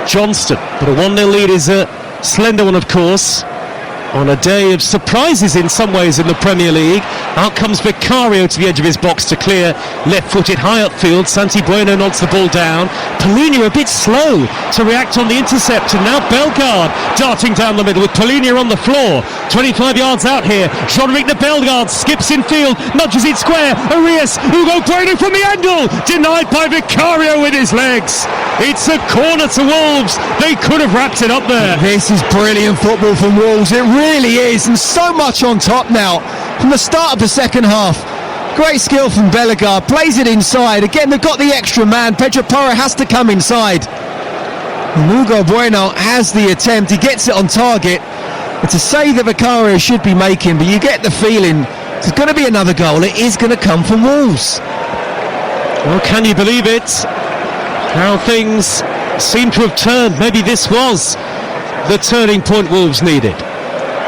Johnston, but a 1-0 lead is a slender one, of course, on a day of surprises in some ways in the Premier League. Out comes Vicario to the edge of his box to clear, left-footed high upfield. Santi Bueno nods the ball down. Polina a bit slow to react on the intercept, and now Bellegarde darting down the middle with Polina on the floor. 25 yards out here. Jean-Luc Bellegarde skips in field, nudges it square. Arias, Hugo Bueno from the angle, denied by Vicario with his legs. It's a corner to Wolves. They could have wrapped it up there. This is brilliant football from Wolves. It really is, and so much on top now from the start of the second half. Great skill from Bellegarde, plays it inside. Again, they've got the extra man. Pedro Porro has to come inside. And Hugo Bueno has the attempt. He gets it on target. It's a save that Vicario should be making, but you get the feeling there's going to be another goal. It is going to come from Wolves. Well, can you believe it? How things seem to have turned. Maybe this was the turning point Wolves needed.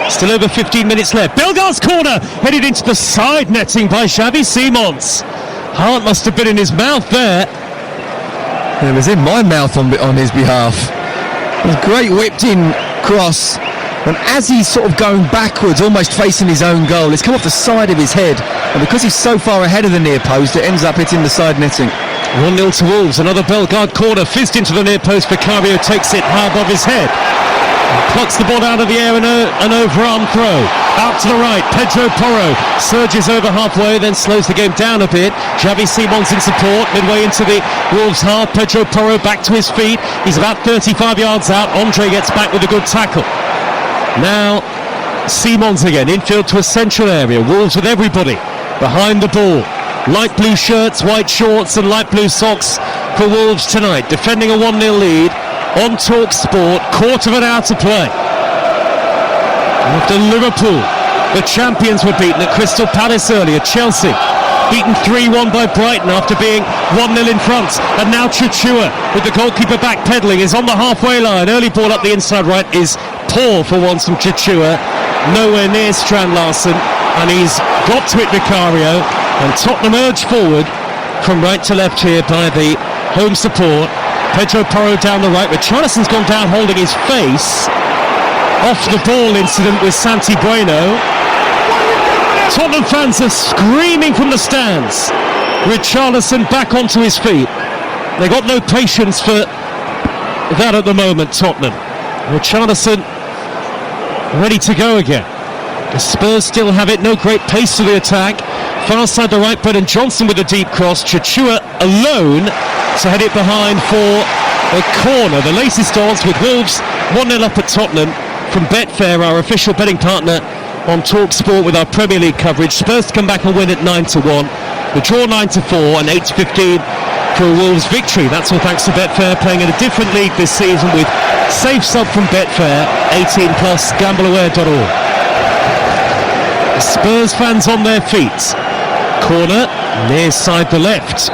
Still over 15 minutes left. Bellegarde's corner headed into the side netting by Xavi Simons. Heart must have been in his mouth there. It was in my mouth on his behalf. It was a great whipped in cross, and as he's sort of going backwards, almost facing his own goal, it's come off the side of his head, and because he's so far ahead of the near post, it ends up hitting the side netting. 1-0 to Wolves. Another Bellegarde corner fizzed into the near post. Vicario takes it high above his head. Plucks the ball out of the air and an overarm throw. Out to the right, Pedro Porro surges over halfway, then slows the game down a bit. Xavi Simons in support, midway into the Wolves half. Pedro Porro back to his feet. He's about 35 yards out. Andre gets back with a good tackle. Now Simons again, infield to a central area. Wolves with everybody behind the ball. Light blue shirts, white shorts and light blue socks for Wolves tonight. Defending a 1-0 lead on Talk Sport. Quarter of an hour to play. After Liverpool, the champions were beaten at Crystal Palace earlier. Chelsea beaten 3-1 by Brighton after being 1-0 in front. And now Chachua, with the goalkeeper backpedaling, is on the halfway line. Early ball up the inside right is poor for once from Chachua. Nowhere near Strand Larsen, and he's got to it, Vicario. And Tottenham urged forward from right to left here by the home support. Pedro Porro down the right, but Richarlison's gone down holding his face. Off the ball incident with Santi Bueno. Tottenham fans are screaming from the stands. Richarlison back onto his feet. They got no patience for that at the moment, Tottenham. Richarlison ready to go again. The Spurs still have it, no great pace to the attack. Far side to right, Brennan Johnson with a deep cross. Chachua alone to head it behind for a corner. The latest odds with Wolves 1-0 up at Tottenham from Betfair, our official betting partner on Talk Sport with our Premier League coverage. Spurs to come back and win at 9-1. The draw 9-4 and 8-15 for a Wolves victory. That's all thanks to Betfair, playing in a different league this season with safe sub from Betfair. 18+, gambleaware.org. Spurs fans on their feet. Corner near side the left.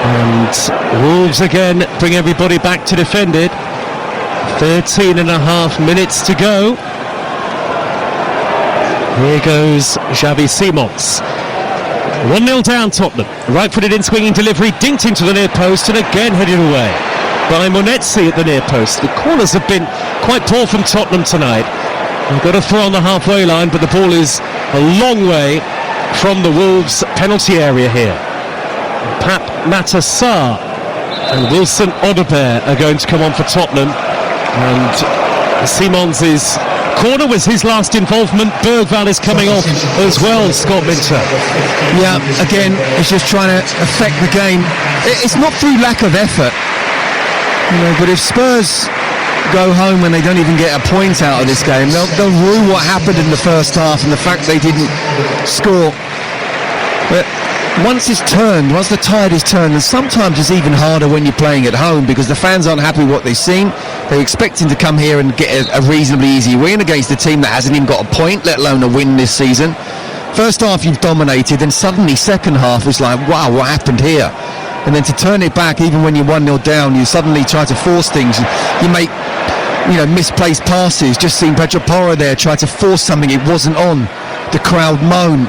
And Wolves again bring everybody back to defend it. 13 and a half minutes to go. Here goes Xavi Simons. 1-0 down Tottenham. Right-footed in swinging delivery, dinked into the near post and again headed away by Monetzi at the near post. The corners have been quite poor from Tottenham tonight. They've got a throw on the halfway line, but the ball is a long way from the Wolves penalty area here. Pap Matassar and Wilson Odobert are going to come on for Tottenham, and Simons' corner was his last involvement. Bergvall is coming off as well, Scott Minter. Yeah, again, he's just trying to affect the game. It's not through lack of effort, but if Spurs go home and they don't even get a point out of this game, they'll rue what happened in the first half and the fact they didn't score. But once the tide is turned, and sometimes it's even harder when you're playing at home because the fans aren't happy with what they've seen. They're expecting to come here and get a reasonably easy win against a team that hasn't even got a point, let alone a win this season. First half you've dominated, and suddenly second half is like, wow, what happened here? And then to turn it back, even when you're 1-0 down, you suddenly try to force things. You make, misplaced passes. Just seen Pedro Porro there try to force something it wasn't on. The crowd moan.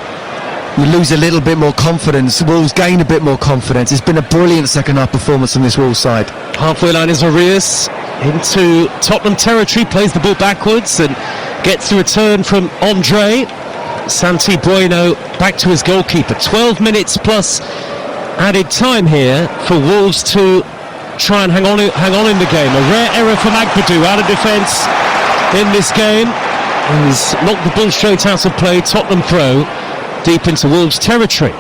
You lose a little bit more confidence. Wolves gain a bit more confidence. It's been a brilliant second half performance on this Wolves side. Halfway line is Arias into Tottenham territory, plays the ball backwards and gets the return from Andre. Santi Bueno back to his goalkeeper. 12 minutes plus added time here for Wolves to try and hang on in the game. A rare error from Agbadou out of defence in this game. He's knocked the ball straight out of play. Tottenham throw deep into Wolves territory.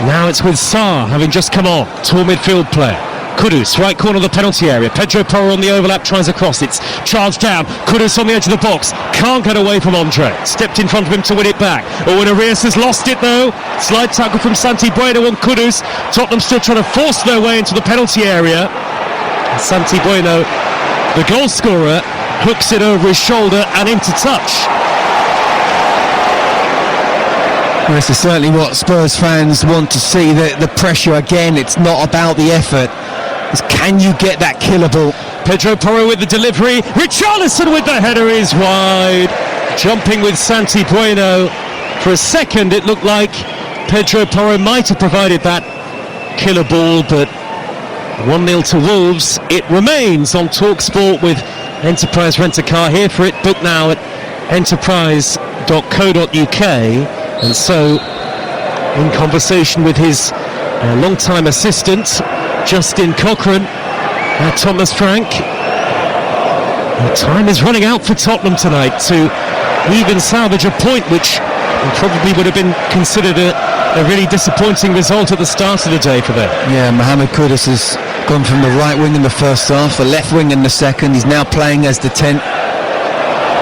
Now it's with Sarr having just come on to a midfield player. Kudus, right corner of the penalty area. Pedro Porro on the overlap, tries a cross. It's charged down. Kudus on the edge of the box. Can't get away from Andre. Stepped in front of him to win it back. Owen Arias has lost it though. Slide tackle from Santi Bueno on Kudus. Tottenham still trying to force their way into the penalty area. And Santi Bueno, the goal scorer, hooks it over his shoulder and into touch. Well, this is certainly what Spurs fans want to see. The pressure again. It's not about the effort. It's can you get that killer ball? Pedro Porro with the delivery. Richarlison with the header is wide. Jumping with Santi Bueno. For a second it looked like Pedro Porro might have provided that killer ball, but 1-0 to Wolves. It remains on TalkSport with Enterprise Rent-A-Car. Here for it. Book now at enterprise.co.uk. And so, in conversation with his long-time assistant, Justin Cochran, Thomas Frank, time is running out for Tottenham tonight to even salvage a point, which probably would have been considered a really disappointing result at the start of the day for them. Yeah, Mohamed Kudus has gone from the right wing in the first half, the left wing in the second. He's now playing as the 10th.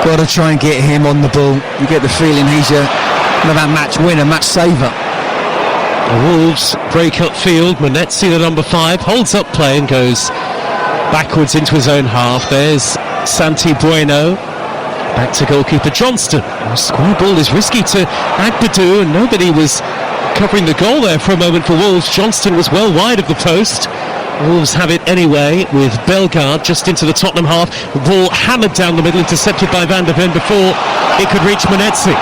Got to try and get him on the ball. You get the feeling he's that match winner, match saver. The Wolves break up field. Monetzi, the number 5, holds up play and goes backwards into his own half. There's Santi Bueno. Back to goalkeeper Johnston. The square ball is risky to Agbadou, and nobody was covering the goal there for a moment for Wolves. Johnston was well wide of the post. Wolves have it anyway with Bellegarde just into the Tottenham half. The ball hammered down the middle, intercepted by Van der Ven before it could reach Monetzi.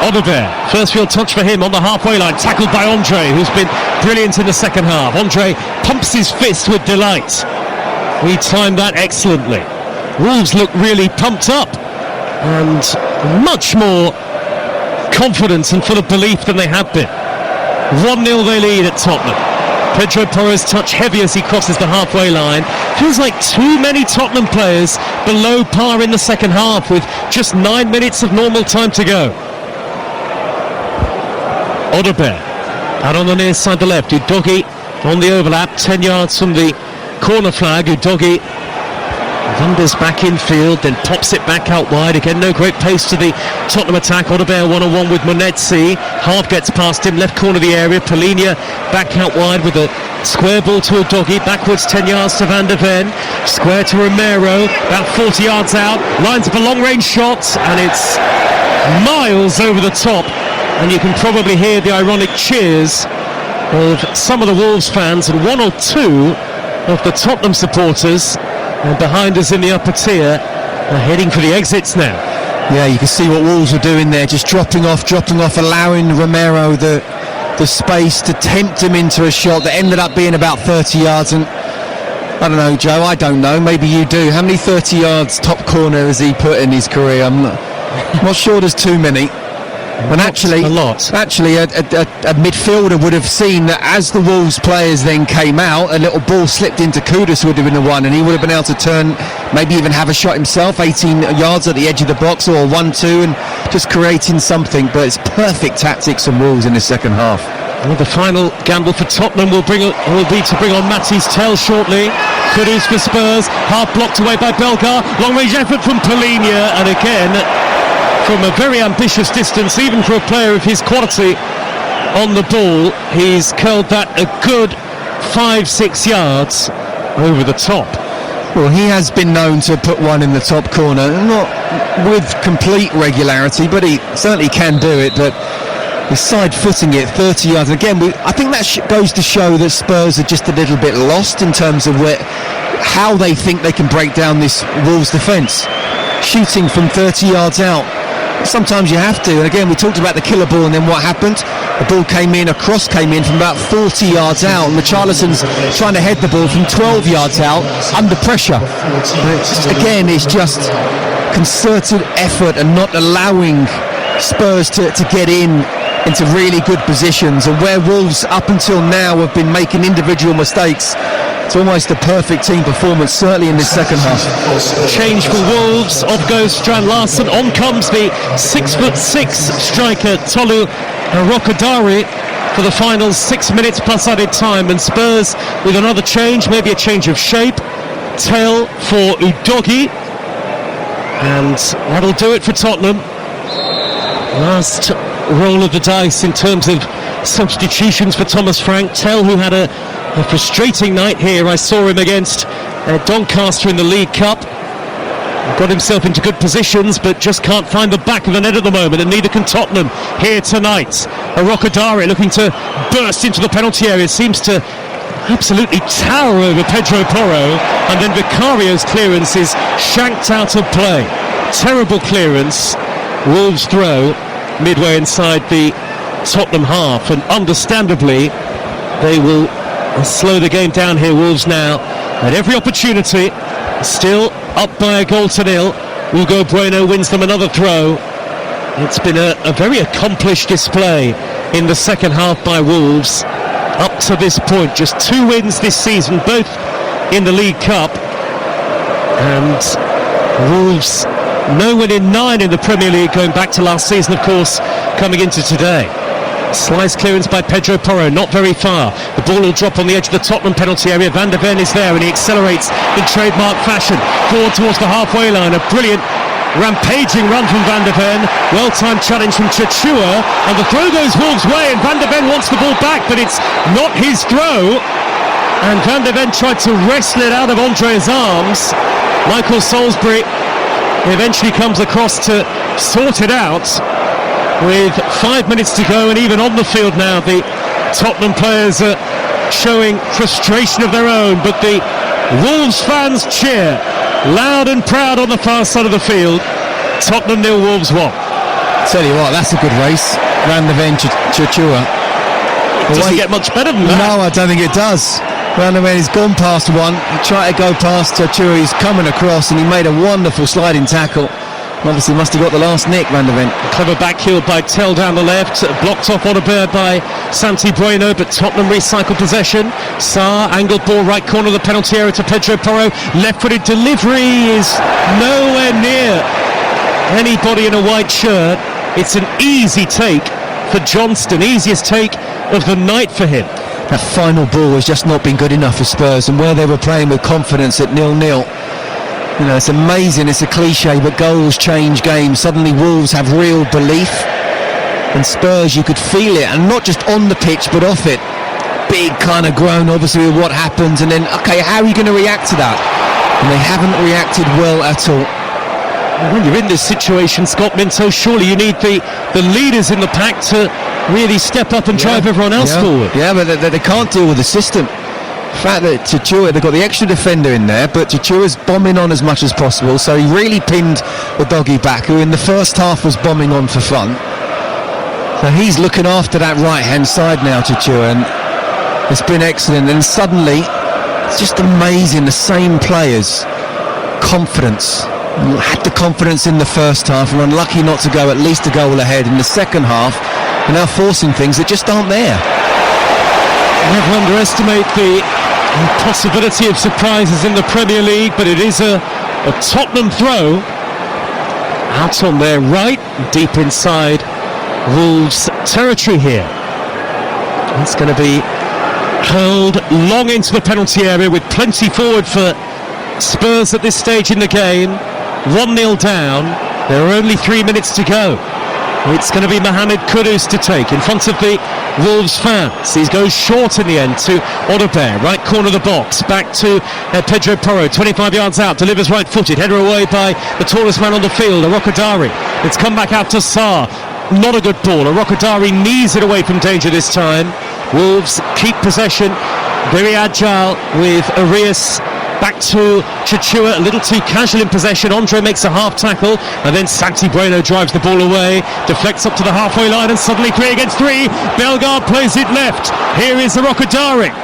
Odobert, first field touch for him on the halfway line, tackled by Andre, who's been brilliant in the second half. Andre pumps his fist with delight. We timed that excellently. Wolves look really pumped up and much more confident and full of belief than they have been. 1-0 they lead at Tottenham. Pedro Porro's touch heavy as he crosses the halfway line. Feels like too many Tottenham players below par in the second half with just 9 minutes of normal time to go. Odobert out on the near side, the left. Udogie on the overlap, 10 yards from the corner flag. Udogie wanders back in field, then pops it back out wide. Again, no great pace to the Tottenham attack. Odobert 1-on-1 with Monetzi. Half gets past him, left corner of the area. Polinia back out wide with a square ball to Udogie. Backwards 10 yards to Van der Ven. Square to Romero, about 40 yards out. Lines up a long-range shot, and it's miles over the top. And you can probably hear the ironic cheers of some of the Wolves fans and one or two of the Tottenham supporters, and behind us in the upper tier are heading for the exits now. Yeah, you can see what Wolves were doing there, just dropping off, allowing Romero the space to tempt him into a shot that ended up being about 30 yards. And I don't know, Joe, I don't know, maybe you do. How many 30 yards top corner has he put in his career? I'm not sure there's too many. And actually, a lot. Actually, a midfielder would have seen that as the Wolves players then came out, a little ball slipped into Kudus, would have been the one, and he would have been able to turn, maybe even have a shot himself, 18 yards at the edge of the box, or 1-2, and just creating something. But it's perfect tactics from Wolves in the second half. Well, the final gamble for Tottenham will be to bring on Matisse Tel shortly. Kudus for Spurs, half blocked away by Belgar, long-range effort from Polinia, and again, from a very ambitious distance, even for a player of his quality on the ball, he's curled that a good 5-6 yards over the top. Well, he has been known to put one in the top corner, not with complete regularity, but he certainly can do it. But he's side-footing it 30 yards. Again, I think that goes to show that Spurs are just a little bit lost in terms of how they think they can break down this Wolves defence. Shooting from 30 yards out. Sometimes you have to, and again we talked about the killer ball, and then what happened? The ball came in, a cross came in from about 40 yards out, and Richarlison's trying to head the ball from 12 yards out under pressure. It's just concerted effort and not allowing Spurs to get into really good positions, and where Wolves up until now have been making individual mistakes, it's almost a perfect team performance, certainly in this second half. Change for Wolves. Off goes Strand Larsen. On comes the 6'6" striker Tolu Rokodari for the final 6 minutes plus added time. And Spurs with another change, maybe a change of shape. Tel for Udogi. And that'll do it for Tottenham. Last roll of the dice in terms of substitutions for Thomas Frank. Tel, who had a frustrating night here. I saw him against Doncaster in the League Cup. Got himself into good positions, but just can't find the back of the net at the moment, and neither can Tottenham here tonight. Rokodari looking to burst into the penalty area, seems to absolutely tower over Pedro Porro, and then Vicario's clearance is shanked out of play. Terrible clearance. Wolves throw midway inside the Tottenham half, and understandably they will slow the game down here. Wolves now at every opportunity, still up by a goal to nil. Hugo Bueno wins them another throw. It's been a very accomplished display in the second half by Wolves up to this point. Just 2 wins this season, both in the League Cup, and Wolves no win in 9 in the Premier League, going back to last season, of course, coming into today. Slice clearance by Pedro Porro, not very far. The ball will drop on the edge of the Tottenham penalty area. Van de Ven is there, and he accelerates in trademark fashion forward towards the halfway line. A brilliant rampaging run from Van de Ven. Well-timed challenge from Chachua, and the throw goes Wolves' way, and Van de Ven wants the ball back, but it's not his throw, and Van de Ven tried to wrestle it out of Andre's arms. Michael Salisbury eventually comes across to sort it out. With 5 minutes to go, and even on the field now, the Tottenham players are showing frustration of their own, but the Wolves fans cheer loud and proud on the far side of the field. Tottenham 0, Wolves 1. Tell you what, that's a good race. Van de Ven, Chachua. Doesn't get much better than that. No, I don't think it does. Van de Ven has gone past one. He tried to go past Chachua. He's coming across, and he made a wonderful sliding tackle. Obviously must have got the last nick, Van de Ven. Clever back heel by Tel down the left, blocked off on a bird by Santi Bueno, but Tottenham recycle possession. Sarr, angled ball, right corner of the penalty area to Pedro Porro. Left-footed delivery is nowhere near anybody in a white shirt. It's an easy take for Johnston, easiest take of the night for him. That final ball has just not been good enough for Spurs, and where they were playing with confidence at 0-0. You know, it's amazing, it's a cliche, but goals change games. Suddenly Wolves have real belief, and Spurs, you could feel it, and not just on the pitch but off it. Big kind of groan obviously with what happens, and then okay, how are you going to react to that? And they haven't reacted well at all. When you're in this situation, Scott Minto, surely you need the leaders in the pack to really step up and drive everyone else forward. Yeah, but they can't deal with the system. The fact that Chichua, they've got the extra defender in there, but Chichua's bombing on as much as possible, so he really pinned the doggy back, who in the first half was bombing on for fun. So he's looking after that right-hand side now, Chichua, and it's been excellent. And suddenly, it's just amazing, the same players, confidence. Had the confidence in the first half and were unlucky not to go at least a goal ahead in the second half. They're now forcing things that just aren't there. Never underestimate the possibility of surprises in the Premier League, but it is a Tottenham throw out on their right, deep inside Wolves territory here. It's going to be hurled long into the penalty area with plenty forward for Spurs at this stage in the game. 1-0 down. There are only 3 minutes to go. It's going to be Mohamed Kudus to take in front of the Wolves fans. He goes short in the end to Odobert, right corner of the box, back to Pedro Porro, 25 yards out, delivers right-footed, header away by the tallest man on the field, Arokodare. It's come back out to Sarr. Not a good ball. Arokodare knees it away from danger this time. Wolves keep possession, very agile with Arias. Back to Chichua, a little too casual in possession. Andre makes a half tackle, and then Santi Bueno drives the ball away, deflects up to the halfway line, and suddenly 3 against 3. Bellegarde plays it left. Here is Arokodare.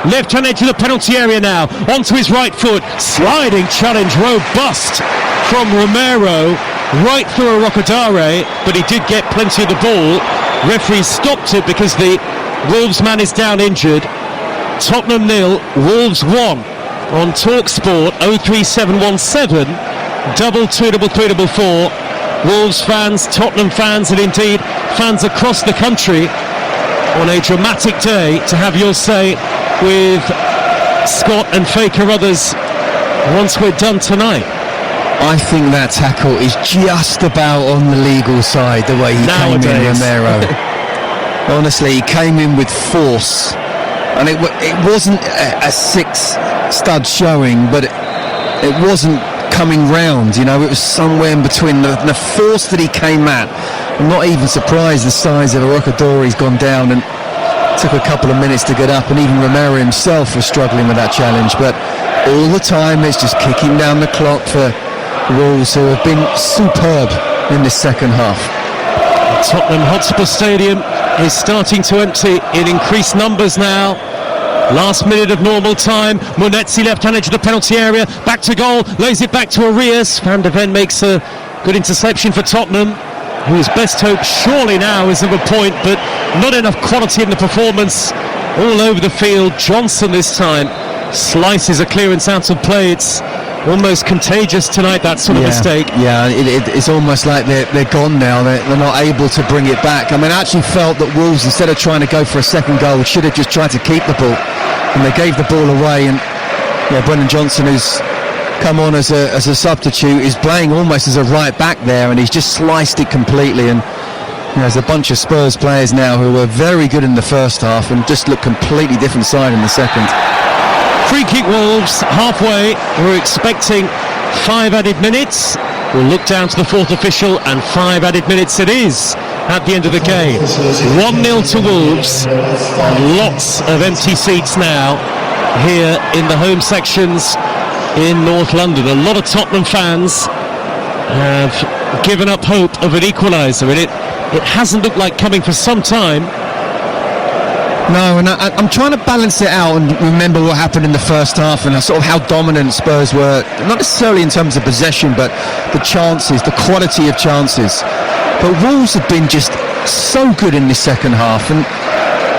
Left-hand edge of the penalty area now. Onto his right foot. Sliding challenge, robust from Romero. Right through Arokodare, but he did get plenty of the ball. Referee stopped it because the Wolves man is down injured. Tottenham 0, Wolves 1. On TalkSport 03717 22344. Wolves fans, Tottenham fans, and indeed fans across the country on a dramatic day to have your say with Scott and Faye Carruthers once we're done tonight. I think that tackle is just about on the legal side, the way he came in, Romero. Honestly, he came in with force. And it wasn't a six-stud showing, but it wasn't coming round, you know, it was somewhere in between. The force that he came at, I'm not even surprised the size of Arokodare's gone down, and took a couple of minutes to get up, and even Romero himself was struggling with that challenge. But all the time it's just kicking down the clock for Wolves, who have been superb in this second half. Tottenham Hotspur Stadium is starting to empty in increased numbers now. Last minute of normal time. Munetsi left-hand edge of the penalty area. Back to goal. Lays it back to Arias. Van de Ven makes a good interception for Tottenham, whose best hope surely now is of a point, but not enough quality in the performance. All over the field. Johnson this time slices a clearance out of play. It's almost contagious tonight, that sort of mistake. Yeah, it's almost like they're gone now. They're not able to bring it back. I mean, I actually felt that Wolves, instead of trying to go for a second goal, should have just tried to keep the ball, and they gave the ball away. And Brennan Johnson, who's come on as a substitute, is playing almost as a right back there, and he's just sliced it completely. And there's a bunch of Spurs players now who were very good in the first half and just look completely different side in the second. Free kick Wolves, halfway. We're expecting 5 added minutes. We'll look down to the fourth official, and 5 added minutes it is at the end of the game. 1-0 to Wolves. Lots of empty seats now here in the home sections in North London. A lot of Tottenham fans have given up hope of an equaliser, and it hasn't looked like coming for some time. No, and I'm trying to balance it out and remember what happened in the first half and sort of how dominant Spurs were, not necessarily in terms of possession, but the chances, the quality of chances. But Wolves have been just so good in this second half, and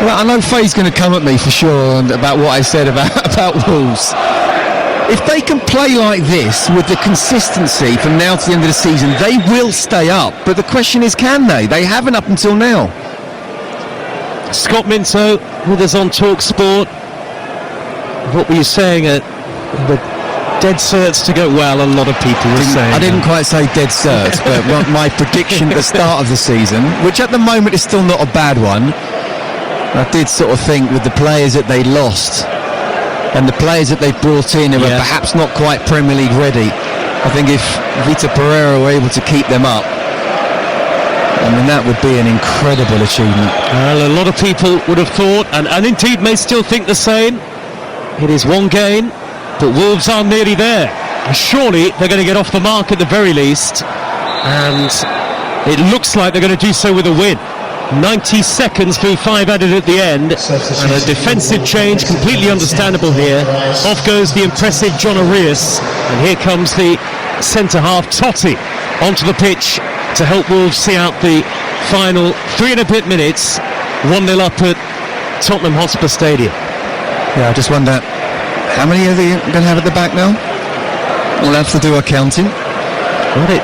I know Faye's going to come at me for sure about what I said about Wolves. If they can play like this with the consistency from now to the end of the season, they will stay up. But the question is, can they? They haven't up until now. Scott Minto with us on TalkSport. What were you saying at the dead certs to go? Well, a lot of people were saying. I didn't quite say dead certs, but my prediction at the start of the season, which at the moment is still not a bad one, I did sort of think with the players that they lost and the players that they brought in who were perhaps not quite Premier League ready, I think if Vitor Pereira were able to keep them up, I mean, that would be an incredible achievement. Well, a lot of people would have thought, and indeed may still think the same. It is one gain, but Wolves are nearly there. Surely they're going to get off the mark at the very least, and it looks like they're going to do so with a win. 90 seconds through 5 added at the end, and a defensive change, completely understandable here. Off goes the impressive John Arias, and here comes the centre-half Totti onto the pitch to help Wolves see out the final 3 and a bit minutes, 1-0 up at Tottenham Hotspur Stadium. Yeah, I just wonder, how many are they going to have at the back now? We'll have to do our counting. Well, it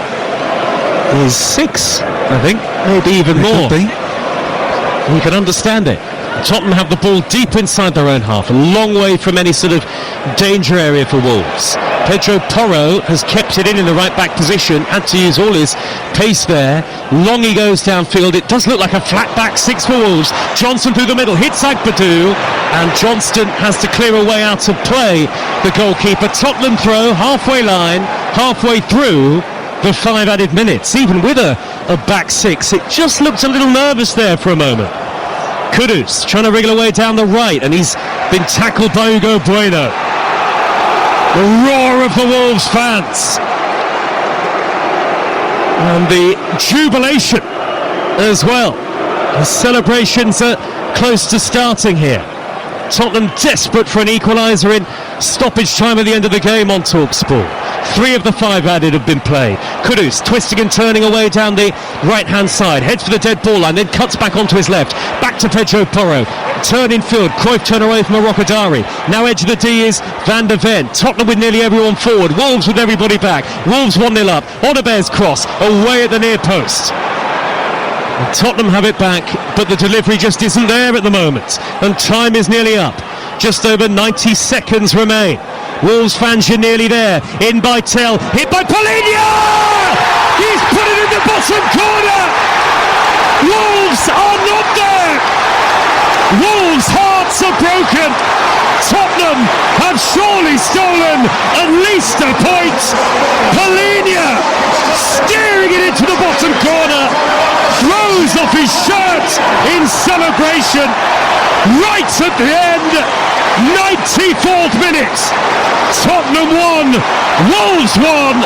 is 6, I think, maybe even more. Could be. You can understand it. Tottenham have the ball deep inside their own half, a long way from any sort of danger area for Wolves. Pedro Porro has kept it in the right back position, had to use all his pace there. Long he goes downfield. It does look like a flat back 6 for Wolves. Johnson through the middle, hits Agbadou, and Johnston has to clear a way out of play, the goalkeeper. Tottenham throw, halfway line, halfway through the 5 added minutes. Even with a back 6, it just looked a little nervous there for a moment. Kudus trying to wriggle away down the right, and he's been tackled by Hugo Bueno. The roar of the Wolves fans, and the jubilation as well. The celebrations are close to starting here. Tottenham desperate for an equaliser in stoppage time at the end of the game on TalkSport. 3 of the 5 added have been played. Kudus twisting and turning away down the right hand side, heads for the dead ball line, then cuts back onto his left, back to Pedro Porro, turn in field, Cruyff turn away from Rokodari. Now edge of the D is Van der Ven. Tottenham with nearly everyone forward, Wolves with everybody back. Wolves 1-0 up, Odebear's cross away at the near post. And Tottenham have it back, but the delivery just isn't there at the moment, and time is nearly up. Just over 90 seconds remain. Wolves fans, you're nearly there. In by Tell, hit by Paulinho! He's put it in the bottom corner! Wolves are not there! Wolves' hearts are broken! Tottenham have surely stolen at least a point! Paulinho steering it into the bottom corner, throws off his shirt in celebration right at the end. 94th minute, Tottenham 1, Wolves 1.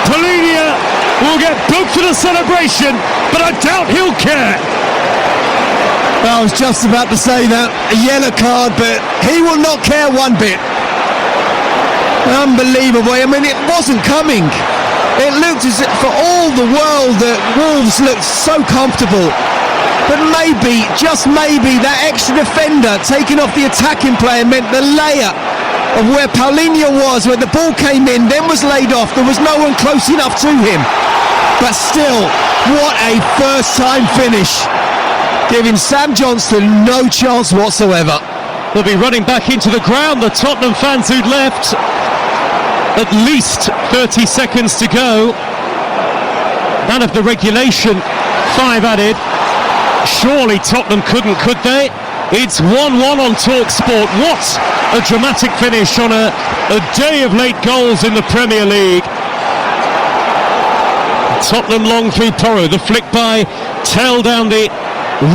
Paulinho will get booked for the celebration, but I doubt he'll care. I was just about to say that, a yellow card, but he will not care one bit. Unbelievable. I mean, it wasn't coming. It looked as if for all the world that Wolves looked so comfortable. But maybe, just maybe, that extra defender taking off the attacking player meant the layer of where Paulinho was, where the ball came in, then was laid off. There was no one close enough to him. But still, what a first-time finish, giving Sam Johnston no chance whatsoever. They'll be running back into the ground, the Tottenham fans who'd left. At least 30 seconds to go. None of the regulation 5 added. Surely Tottenham couldn't, could they? It's 1-1 on TalkSport. What a dramatic finish on a day of late goals in the Premier League. Tottenham long through Porro, the flick by Tell down the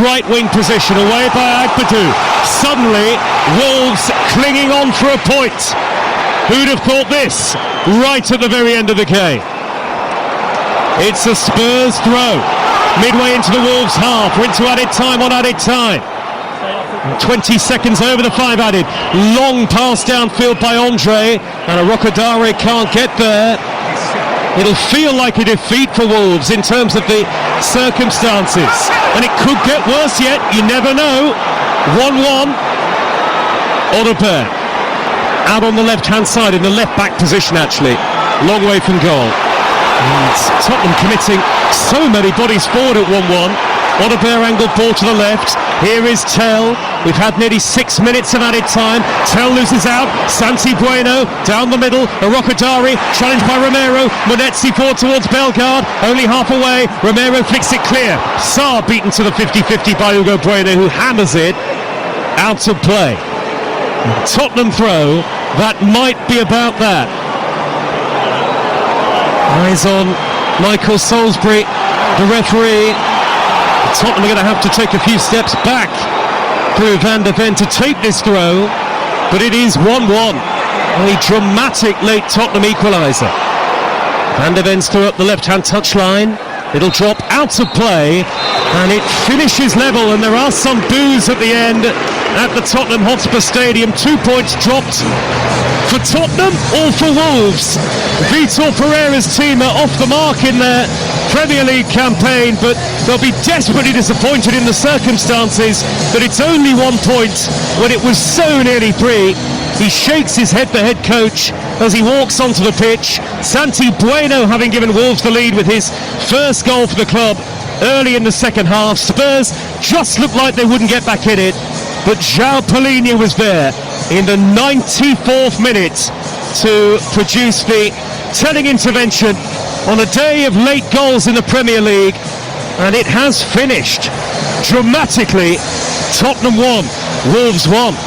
right wing position, away by Agbadou. Suddenly Wolves clinging on for a point. Who'd have thought this right at the very end of the game? It's a Spurs throw midway into the Wolves half. We're into added time on added time. 20 seconds over the 5 added. Long pass downfield by Andre, and Rokodari can't get there. It'll feel like a defeat for Wolves in terms of the circumstances, and it could get worse yet, you never know. 1-1. Odebear out on the left hand side, in the left back position actually, long way from goal. And Tottenham committing so many bodies forward at 1-1. Odebear angled ball to the left. Here is Tell. We've had nearly 6 minutes of added time. Tell loses out. Santi Bueno down the middle. Rokodari challenged by Romero. Munetsi forward towards Bellegarde. Only half away. Romero flicks it clear. Sarr beaten to the 50-50 by Hugo Bueno, who hammers it out of play. Tottenham throw. That might be about that. Eyes on Michael Salisbury, the referee. Tottenham are going to have to take a few steps back through Van der Ven to take this throw, but it is 1-1. A dramatic late Tottenham equaliser. Van der Ven's through up the left-hand touchline. It'll drop out of play, and it finishes level, and there are some boos at the end at the Tottenham Hotspur Stadium. 2 points dropped for Tottenham or for Wolves. Vitor Pereira's team are off the mark in their Premier League campaign, but they'll be desperately disappointed in the circumstances that it's only 1 point when it was so nearly 3. He shakes his head, the head coach, as he walks onto the pitch. Santi Bueno having given Wolves the lead with his first goal for the club early in the second half. Spurs just looked like they wouldn't get back in it, but João Palhinha was there in the 94th minute to produce the telling intervention on a day of late goals in the Premier League, and it has finished dramatically. Tottenham 1, Wolves 1.